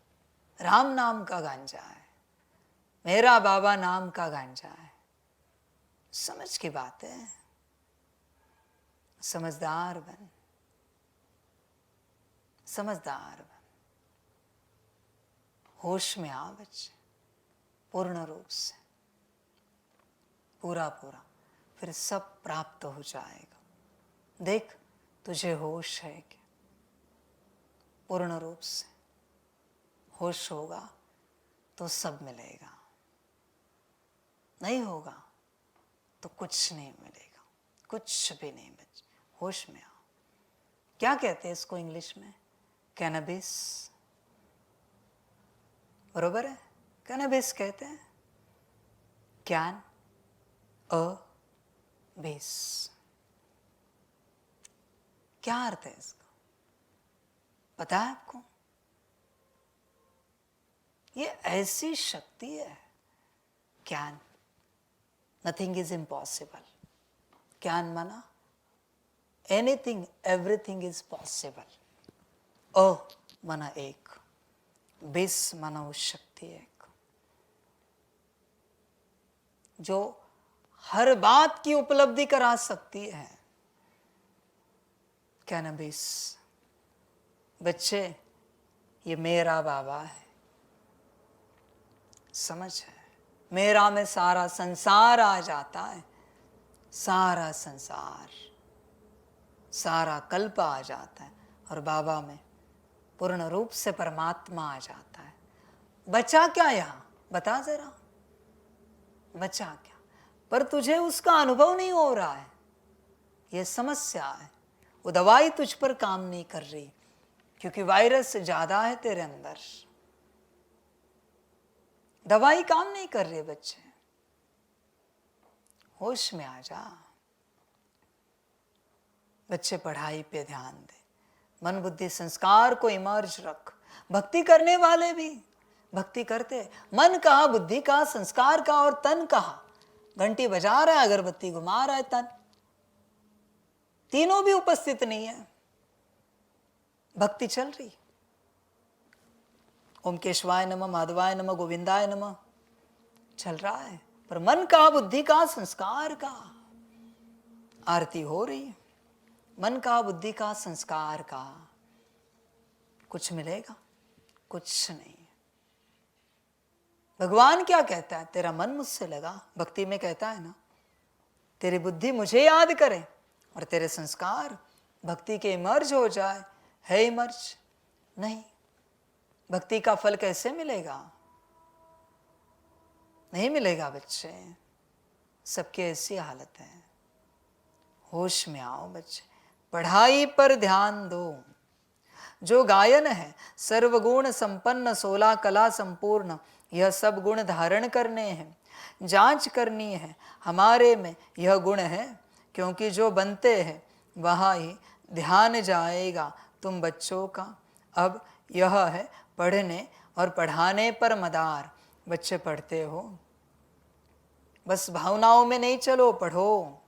राम नाम का गांजा है, मेरा बाबा नाम का गांजा है। समझ की बात है। समझदार बन, समझदार बन, होश में आ बच्चे, पूर्ण रूप से, पूरा पूरा, फिर सब प्राप्त हो जाएगा। देख तुझे होश है क्या? पूर्ण रूप से होश होगा तो सब मिलेगा, नहीं होगा तो कुछ नहीं मिलेगा, कुछ भी नहीं। बच्चे होश में आओ। क्या कहते हैं इसको इंग्लिश में? कैनबिस, बरोबर है? कैनबिस कहते हैं, कैन अ बेस। क्या अर्थ है इसका, पता है आपको? ये ऐसी शक्ति है, can, nothing is impossible. Can माना एनीथिंग, एवरीथिंग इज पॉसिबल। अ माना एक, बेस माना वो शक्ति एक जो हर बात की उपलब्धि करा सकती है। कैनबिस। बच्चे, ये मेरा बाबा है, समझ है? मेरा में सारा संसार आ जाता है, सारा संसार, सारा कल्प आ जाता है, और बाबा में पूर्ण रूप से परमात्मा आ जाता है। बचा क्या यहां? बता जरा, बचा क्या? पर तुझे उसका अनुभव नहीं हो रहा है, यह समस्या है। वो दवाई तुझ पर काम नहीं कर रही, क्योंकि वायरस ज्यादा है तेरे अंदर। दवाई काम नहीं कर रही बच्चे, होश में आ जा। बच्चे पढ़ाई पे ध्यान दे, मन बुद्धि संस्कार को इमर्ज रख। भक्ति करने वाले भी भक्ति करते, मन कहा, बुद्धि कहा, संस्कार कहा और तन कहा। घंटी बजा रहा है, अगरबत्ती घुमा रहा है तन, तीनों भी उपस्थित नहीं है, भक्ति चल रही। ओम केशवाय नमः, माधवाय नमः, गोविंदाय नमः चल रहा है, पर मन का, बुद्धि का, संस्कार का आरती हो रही है। मन का, बुद्धि का, संस्कार का कुछ मिलेगा? कुछ नहीं। भगवान क्या कहता है? तेरा मन मुझसे लगा, भक्ति में कहता है ना, तेरी बुद्धि मुझे याद करे और तेरे संस्कार भक्ति के इमर्ज हो जाए। है इमर्ज? नहीं। भक्ति का फल कैसे मिलेगा? नहीं मिलेगा बच्चे। सबकी ऐसी हालत है। होश में आओ बच्चे, पढ़ाई पर ध्यान दो। जो गायन है सर्वगुण संपन्न 16 कला संपूर्ण, यह सब गुण धारण करने हैं। जांच करनी है हमारे में यह गुण है, क्योंकि जो बनते हैं वहाँ ही ध्यान जाएगा तुम बच्चों का। अब यह है पढ़ने और पढ़ाने पर मदार। बच्चे पढ़ते हो, बस भावनाओं में नहीं चलो, पढ़ो।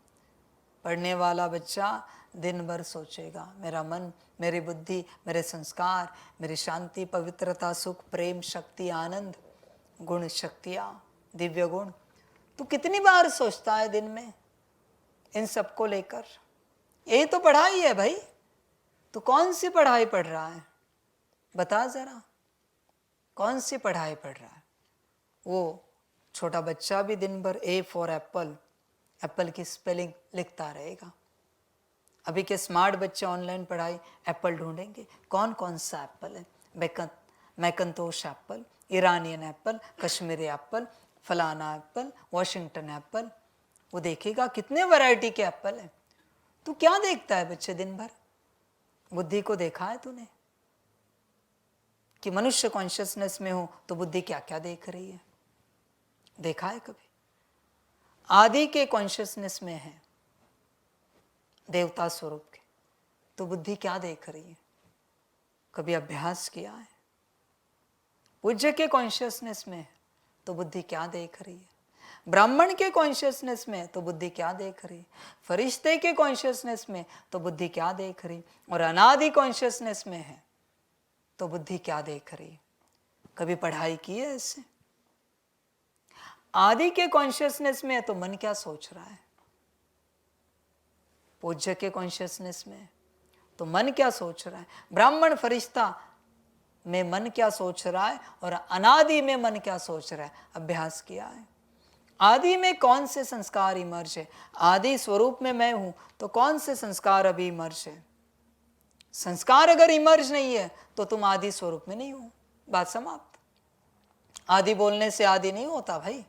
पढ़ने वाला बच्चा दिन भर सोचेगा, मेरा मन, मेरी बुद्धि, मेरे संस्कार, मेरी शांति, पवित्रता, सुख, प्रेम, शक्ति, आनंद, गुण, शक्तियाँ, दिव्य गुण। तू कितनी बार सोचता है दिन में इन सबको लेकर? यही तो पढ़ाई है भाई। तू कौन सी पढ़ाई पढ़ रहा है? बता जरा, कौन सी पढ़ाई पढ़ रहा है? वो छोटा बच्चा भी दिन भर ए फॉर एप्पल, एप्पल की स्पेलिंग लिखता रहेगा। अभी के स्मार्ट बच्चे ऑनलाइन पढ़ाई एप्पल ढूंढेंगे, कौन कौन सा एप्पल है। McIntosh apple, Iranian apple, Kashmiri apple, फलाना एप्पल, वॉशिंगटन एप्पल। वो देखेगा कितने वैरायटी के एप्पल हैं। तू क्या देखता है बच्चे दिन भर? बुद्धि को देखा है तूने कि मनुष्य कॉन्शियसनेस में हो तो बुद्धि क्या क्या देख रही है? देखा है कभी? आदि के कॉन्शियसनेस में है, देवता स्वरूप के, तो बुद्धि क्या देख रही है? कभी अभ्यास किया है? पूज्य के कॉन्शियसनेस में है तो बुद्धि क्या देख रही है? ब्राह्मण के कॉन्शियसनेस में तो बुद्धि क्या देख रही है? फरिश्ते के कॉन्शियसनेस में तो बुद्धि क्या देख रही? और अनादि कॉन्शियसनेस में है तो बुद्धि क्या देख रही? कभी पढ़ाई की है इससे? आदि के कॉन्शियसनेस में है तो मन क्या सोच रहा है? पूज्य के कॉन्शियसनेस में तो मन क्या सोच रहा है? ब्राह्मण फरिश्ता में मन क्या सोच रहा है और अनादि में मन क्या सोच रहा है? अभ्यास किया है? आदि में कौन से संस्कार इमर्ज है? आदि स्वरूप में मैं हूं तो कौन से संस्कार अभी इमर्ज है? संस्कार अगर इमर्ज नहीं है तो तुम आदि स्वरूप में नहीं हो। बात समाप्त। आदि बोलने से आदि नहीं होता भाई।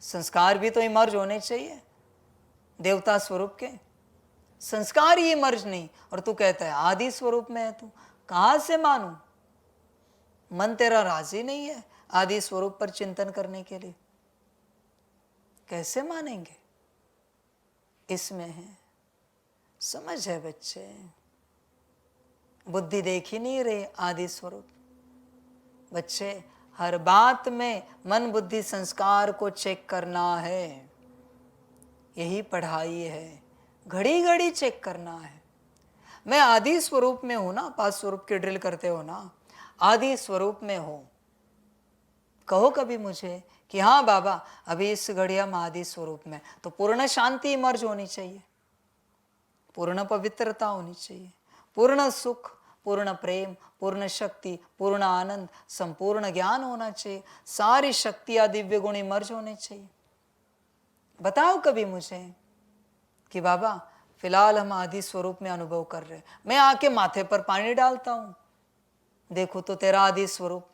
संस्कार भी तो इमर्ज होने चाहिए। देवता स्वरूप के संस्कार ही इमर्ज नहीं और तू कहता है आदि स्वरूप में है। तू कहां से मानू? मन तेरा राजी नहीं है आदि स्वरूप पर चिंतन करने के लिए। कैसे मानेंगे? इसमें है समझ है बच्चे। बुद्धि देख ही नहीं रहे आदि स्वरूप। बच्चे हर बात में मन, बुद्धि, संस्कार को चेक करना है। यही पढ़ाई है। घड़ी घड़ी चेक करना है। मैं आदि स्वरूप में हूं ना। 5 स्वरूप की ड्रिल करते हो ना, आदि स्वरूप में हो। कहो कभी मुझे कि हाँ बाबा अभी इस घड़ी हम आदि स्वरूप में, तो पूर्ण शांति इमर्ज होनी चाहिए, पूर्ण पवित्रता होनी चाहिए, पूर्ण सुख, पूर्ण प्रेम, पूर्ण शक्ति, पूर्ण आनंद, संपूर्ण ज्ञान होना चाहिए। सारी शक्तियां, दिव्य गुण इमर्ज होने चाहिए। बताओ कभी मुझे कि बाबा फिलहाल हम आदि स्वरूप में अनुभव कर रहे हैं। मैं आके माथे पर पानी डालता हूं, देखो तो तेरा आदि स्वरूप,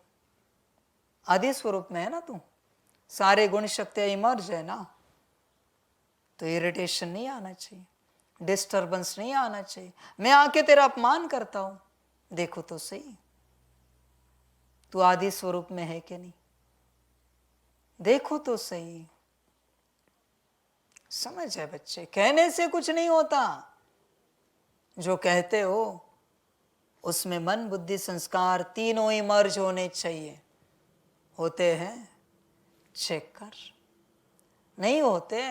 आदि स्वरूप में है ना तू। सारे गुण शक्तियां इमर्ज है ना, तो इरिटेशन नहीं आना चाहिए, डिस्टर्बेंस नहीं आना चाहिए। मैं आके तेरा अपमान करता हूं, देखो तो सही तू आदि स्वरूप में है कि नहीं, देखो तो सही। समझ है बच्चे? कहने से कुछ नहीं होता। जो कहते हो उसमें मन, बुद्धि, संस्कार तीनों इमर्ज होने चाहिए। होते हैं चेक कर, नहीं होते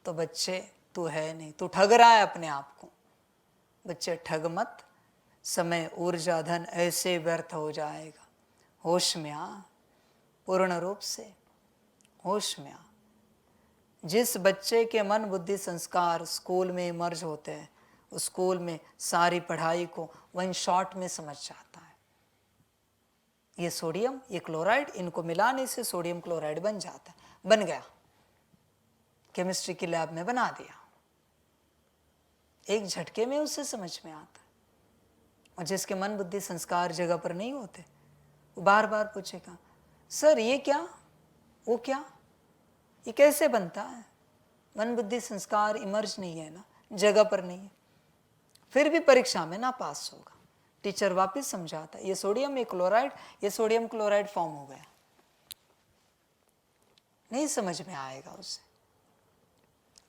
तो बच्चे तू है नहीं, तू ठग रहा है अपने आप को। बच्चे ठग मत। समय, ऊर्जा, धन ऐसे व्यर्थ हो जाएगा, होश में आ, पूर्ण रूप से होश में आ। जिस बच्चे के मन बुद्धि संस्कार स्कूल में इमर्ज होते हैं, उस स्कूल में सारी पढ़ाई को वो इन शॉर्ट में समझ जाता है। ये सोडियम, ये क्लोराइड, इनको मिलाने से सोडियम क्लोराइड बन जाता है, बन गया, केमिस्ट्री की लैब में बना दिया, एक झटके में उसे समझ में आता है। और जिसके मन बुद्धि संस्कार जगह पर नहीं होते, वो बार बार पूछेगा, सर ये क्या, वो क्या, ये कैसे बनता है? मन बुद्धि संस्कार इमर्ज नहीं है ना, जगह पर नहीं है। फिर भी परीक्षा में ना पास होगा। टीचर वापस समझाता है, ये सोडियम, ये क्लोराइड, ये सोडियम क्लोराइड फॉर्म हो गया, नहीं समझ में आएगा उसे।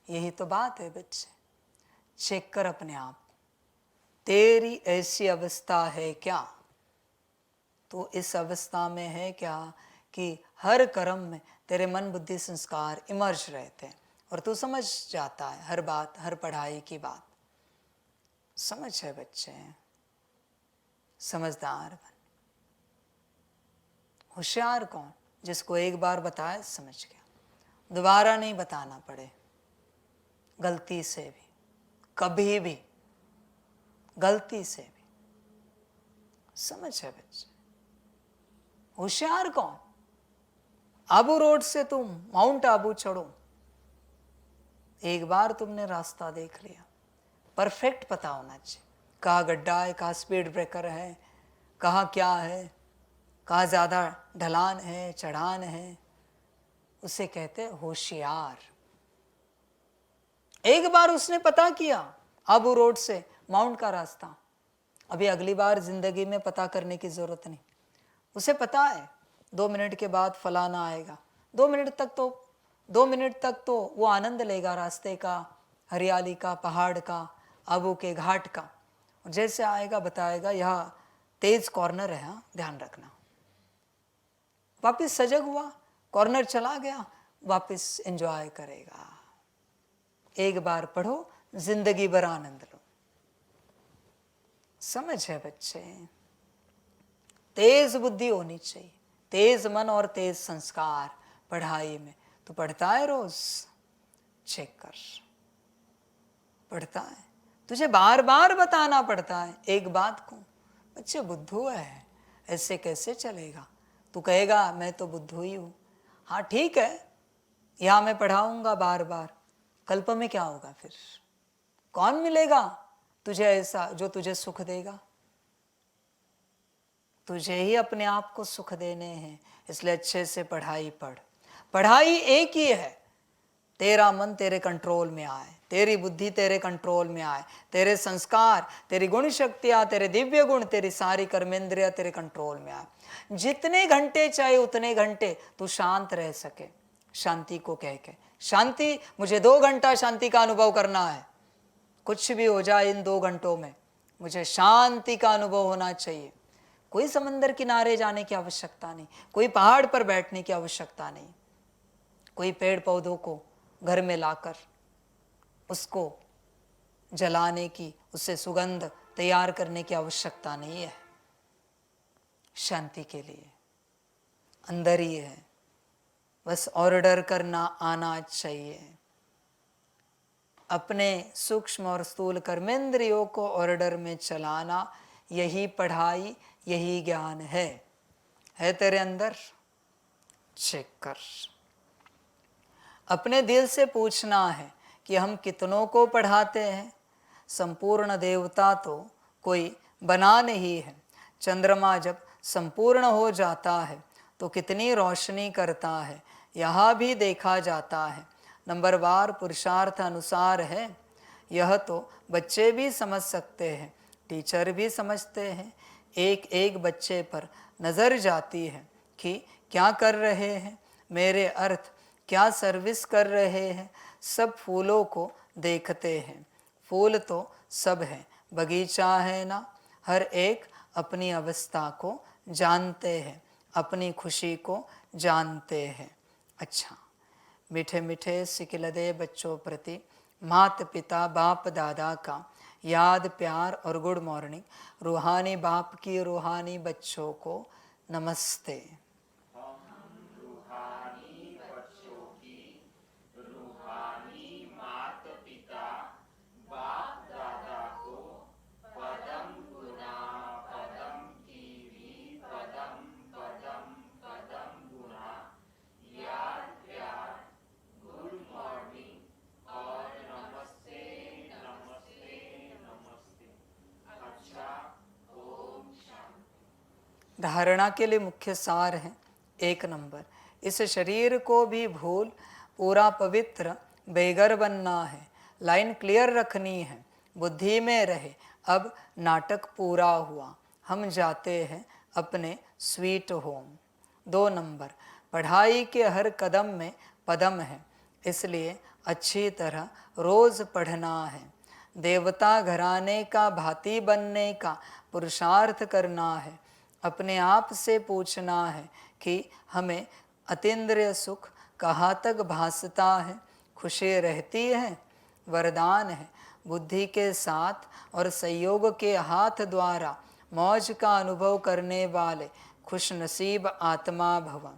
यही तो बात है बच्चे, चेक कर अपने आप, तेरी ऐसी अवस्था है क्या, तो इस अवस्था में है क्या कि हर कर्म में तेरे मन बुद्धि संस्कार इमर्ज रहते हैं और तू समझ जाता है हर बात, हर पढ़ाई की बात। समझ है बच्चे, समझदार बन। होशियार कौन? जिसको एक बार बताए समझ गया, दोबारा नहीं बताना पड़े, गलती से भी, कभी भी, गलती से भी। समझ है बच्चे, होशियार कौन? आबू रोड से तुम माउंट आबू चढ़ो, एक बार तुमने रास्ता देख लिया, परफेक्ट पता होना चाहिए, कहाँ गड्ढा है, कहाँ स्पीड ब्रेकर है, कहाँ क्या है, कहाँ ज़्यादा ढलान है, चढ़ान है, उसे कहते हैं होशियार। एक बार उसने पता किया आबू रोड से माउंट का रास्ता, अभी अगली बार जिंदगी में पता करने की जरूरत नहीं। उसे पता है 2 मिनट के बाद फलाना आएगा, 2 मिनट तक तो वो आनंद लेगा रास्ते का, हरियाली का, पहाड़ का, आबू के घाट का। जैसे आएगा बताएगा यहाँ तेज कॉर्नर है, हाँ ध्यान रखना। वापिस सजग हुआ, कॉर्नर चला गया, वापिस एंजॉय करेगा। एक बार पढ़ो, जिंदगी भर आनंद लो। समझ है बच्चे, तेज बुद्धि होनी चाहिए, तेज मन और तेज संस्कार पढ़ाई में। तो पढ़ता है रोज, चेक कर, पढ़ता है, तुझे बार बार बताना पड़ता है एक बात को। बच्चे बुद्धू है, ऐसे कैसे चलेगा? तू कहेगा मैं तो बुद्धू ही हूँ, हाँ ठीक है, यहाँ मैं पढ़ाऊंगा बार बार, कल्प में क्या होगा फिर? कौन मिलेगा तुझे ऐसा जो तुझे सुख देगा? तुझे ही अपने आप को सुख देने हैं, इसलिए अच्छे से पढ़ाई पढ़। पढ़ाई एक ही है, तेरा मन तेरे कंट्रोल में आए, तेरी बुद्धि तेरे कंट्रोल में आए, तेरे संस्कार, तेरी गुण शक्तियाँ, तेरे दिव्य गुण, तेरी सारी कर्मेंद्रियाँ तेरे कंट्रोल में आए। जितने घंटे चाहे उतने घंटे तू शांत रह सके, शांति को कह के, शांति, मुझे 2 घंटा शांति का अनुभव करना है, कुछ भी हो जाए इन 2 घंटों में मुझे शांति का अनुभव होना चाहिए। कोई समंदर किनारे जाने की आवश्यकता नहीं, कोई पहाड़ पर बैठने की आवश्यकता नहीं, कोई पेड़ पौधों को घर में लाकर उसको जलाने की, उससे सुगंध तैयार करने की आवश्यकता नहीं है। शांति के लिए अंदर ही है, बस ऑर्डर करना आना चाहिए। अपने सूक्ष्म और स्थूल कर्मेंद्रियों को ऑर्डर में चलाना, यही पढ़ाई, यही ज्ञान है तेरे अंदर? चेक कर। अपने दिल से पूछना है कि हम कितनों को पढ़ाते हैं। संपूर्ण देवता तो कोई बना नहीं है। चंद्रमा जब संपूर्ण हो जाता है तो कितनी रोशनी करता है, यहाँ भी देखा जाता है। नंबरवार पुरुषार्थ अनुसार है, यह तो बच्चे भी समझ सकते हैं, टीचर भी समझते हैं। एक एक बच्चे पर नज़र जाती है कि क्या कर रहे हैं, मेरे अर्थ क्या सर्विस कर रहे हैं। सब फूलों को देखते हैं, फूल तो सब हैं, बगीचा है ना। हर एक अपनी अवस्था को जानते हैं, अपनी खुशी को जानते हैं। अच्छा, मीठे मीठे सिकिलदे बच्चों प्रति माता पिता बाप दादा का याद, प्यार और गुड मॉर्निंग। रूहानी बाप की रूहानी बच्चों को नमस्ते। धारणा के लिए मुख्य सार है। 1 नंबर, इस शरीर को भी भूल पूरा पवित्र बेगर बनना है। लाइन क्लियर रखनी है, बुद्धि में रहे। अब नाटक पूरा हुआ, हम जाते हैं अपने स्वीट होम। 2 नंबर, पढ़ाई के हर कदम में पदम है, इसलिए अच्छी तरह रोज पढ़ना है। देवता घराने का भांति बनने का पुरुषार्थ करना है। अपने आप से पूछना है कि हमें अतीन्द्रिय सुख कहाँ तक भासता है, खुशी रहती है। वरदान है, बुद्धि के साथ और संयोग के हाथ द्वारा मौज का अनुभव करने वाले खुश नसीब आत्मा भव।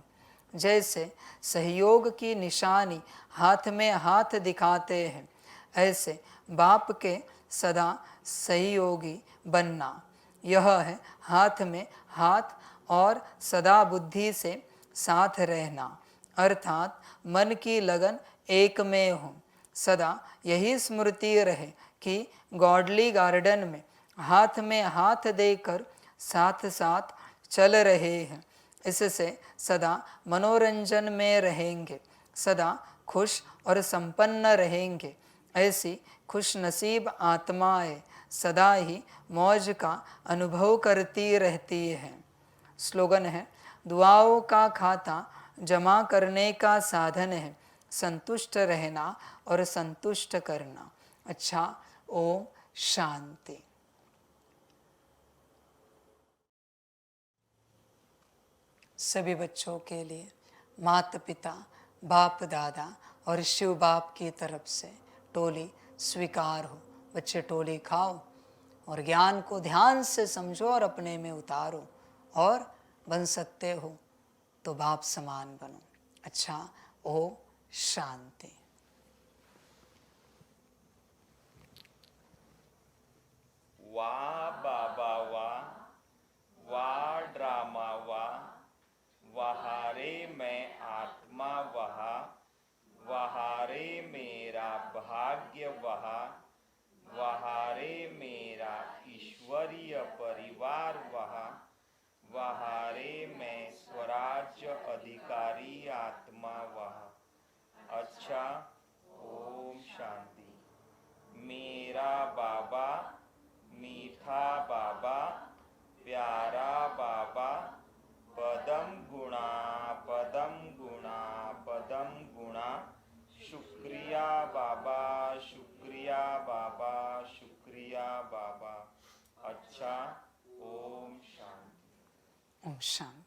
जैसे सहयोग की निशानी हाथ में हाथ दिखाते हैं, ऐसे बाप के सदा सहयोगी बनना। यह है हाथ में हाथ और सदा बुद्धि से साथ रहना, अर्थात मन की लगन एक में हो। सदा यही स्मृति रहे कि गॉडली गार्डन में हाथ में हाथ देकर साथ साथ चल रहे हैं। इससे सदा मनोरंजन में रहेंगे, सदा खुश और संपन्न रहेंगे। ऐसी खुश नसीब आत्माएं सदा ही मौज का अनुभव करती रहती है। स्लोगन है, दुआओं का खाता जमा करने का साधन है, संतुष्ट रहना और संतुष्ट करना। अच्छा, ओम शांति। सभी बच्चों के लिए माता पिता, बाप दादा और शिव बाप की तरफ से टोली स्वीकार हो। बच्चे टोली खाओ और ज्ञान को ध्यान से समझो और अपने में उतारो, और बन सकते हो तो बाप समान बनो। अच्छा, ओम शांति। वाह बाबा वाह, वाह ड्रामा वाह, वहारे मैं आत्मा वहा, वहारे मेरा भाग्य वहा, वहारे मेरा ईश्वरीय परिवार वहा, वहारे मैं स्वराज्य अधिकारी आत्मा वहा। अच्छा, ओम शांति। मेरा बाबा, मीठा बाबा, प्यारा बाबा, पदम गुणा पदम गुणा पदम गुणा, शुक्रिया बाबा, शुक्रिया बाबा, शुक्रिया बाबा। अच्छा, ओम शांति। ओम शांति।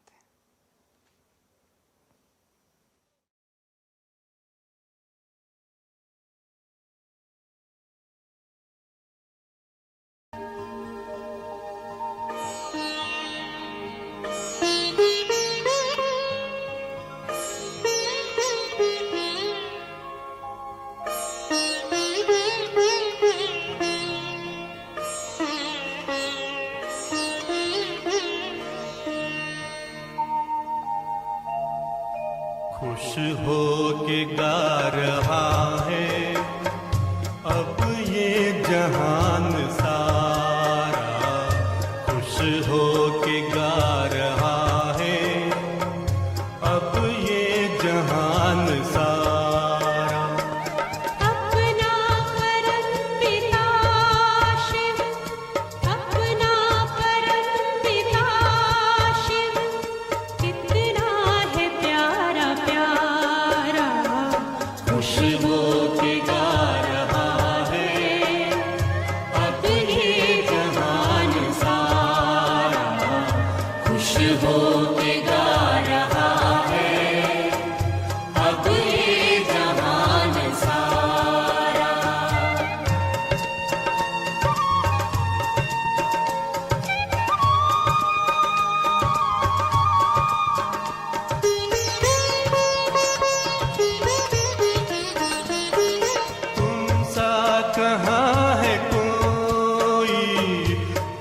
कहाँ है कोई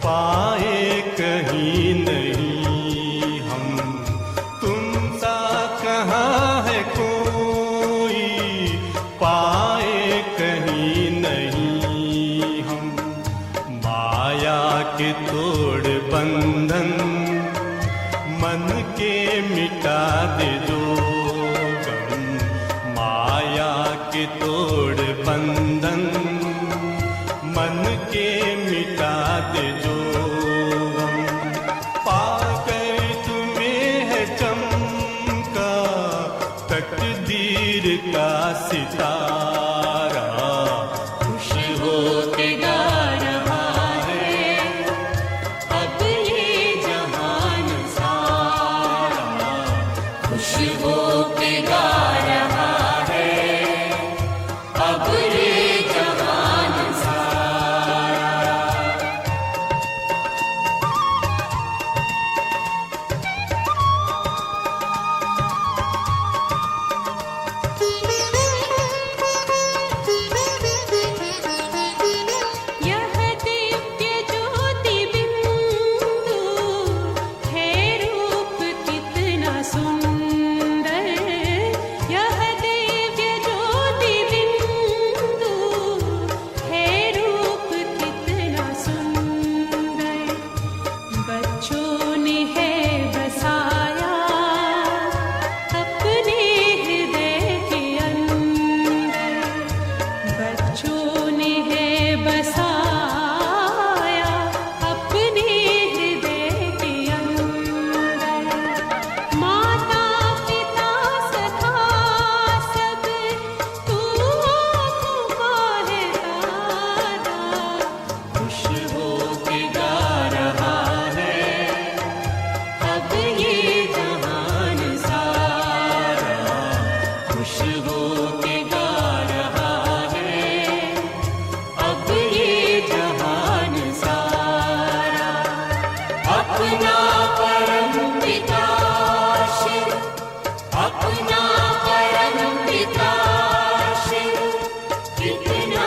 पाए कहीं नहीं हम, तुम सा कहाँ है कोई पाए कहीं नहीं हम। माया के तोड़ बंधन मन के मिटा दे दो गम, माया के तोड़ बंधन मन के मिटा दे जो गम। पाकर तुम्हें है चमका तकदीर का सितारा, खुश हो के गा रहा है अब ये जहान सारा, खुश हो के गा रहा है अब ये जहान सारा। यह दिव्य ज्योति बिंदु है रूप कितना सुंदर, यह दिव्य ज्योति बिंदु है रूप कितना सुंदर। बच्चों ने है बसाया अपने हृदय के अंदर, बच्चों ने है बसाया अपने हृदय के अंदर। माता पिता सखा सब तू आँखों का है तारा, खुश हो के गा रहा है अब ये जहान सारा, खुश हो के गा रहा है अब ये जहान सारा। अपना परम पिता शिव, अपना परम पिता शिव कितना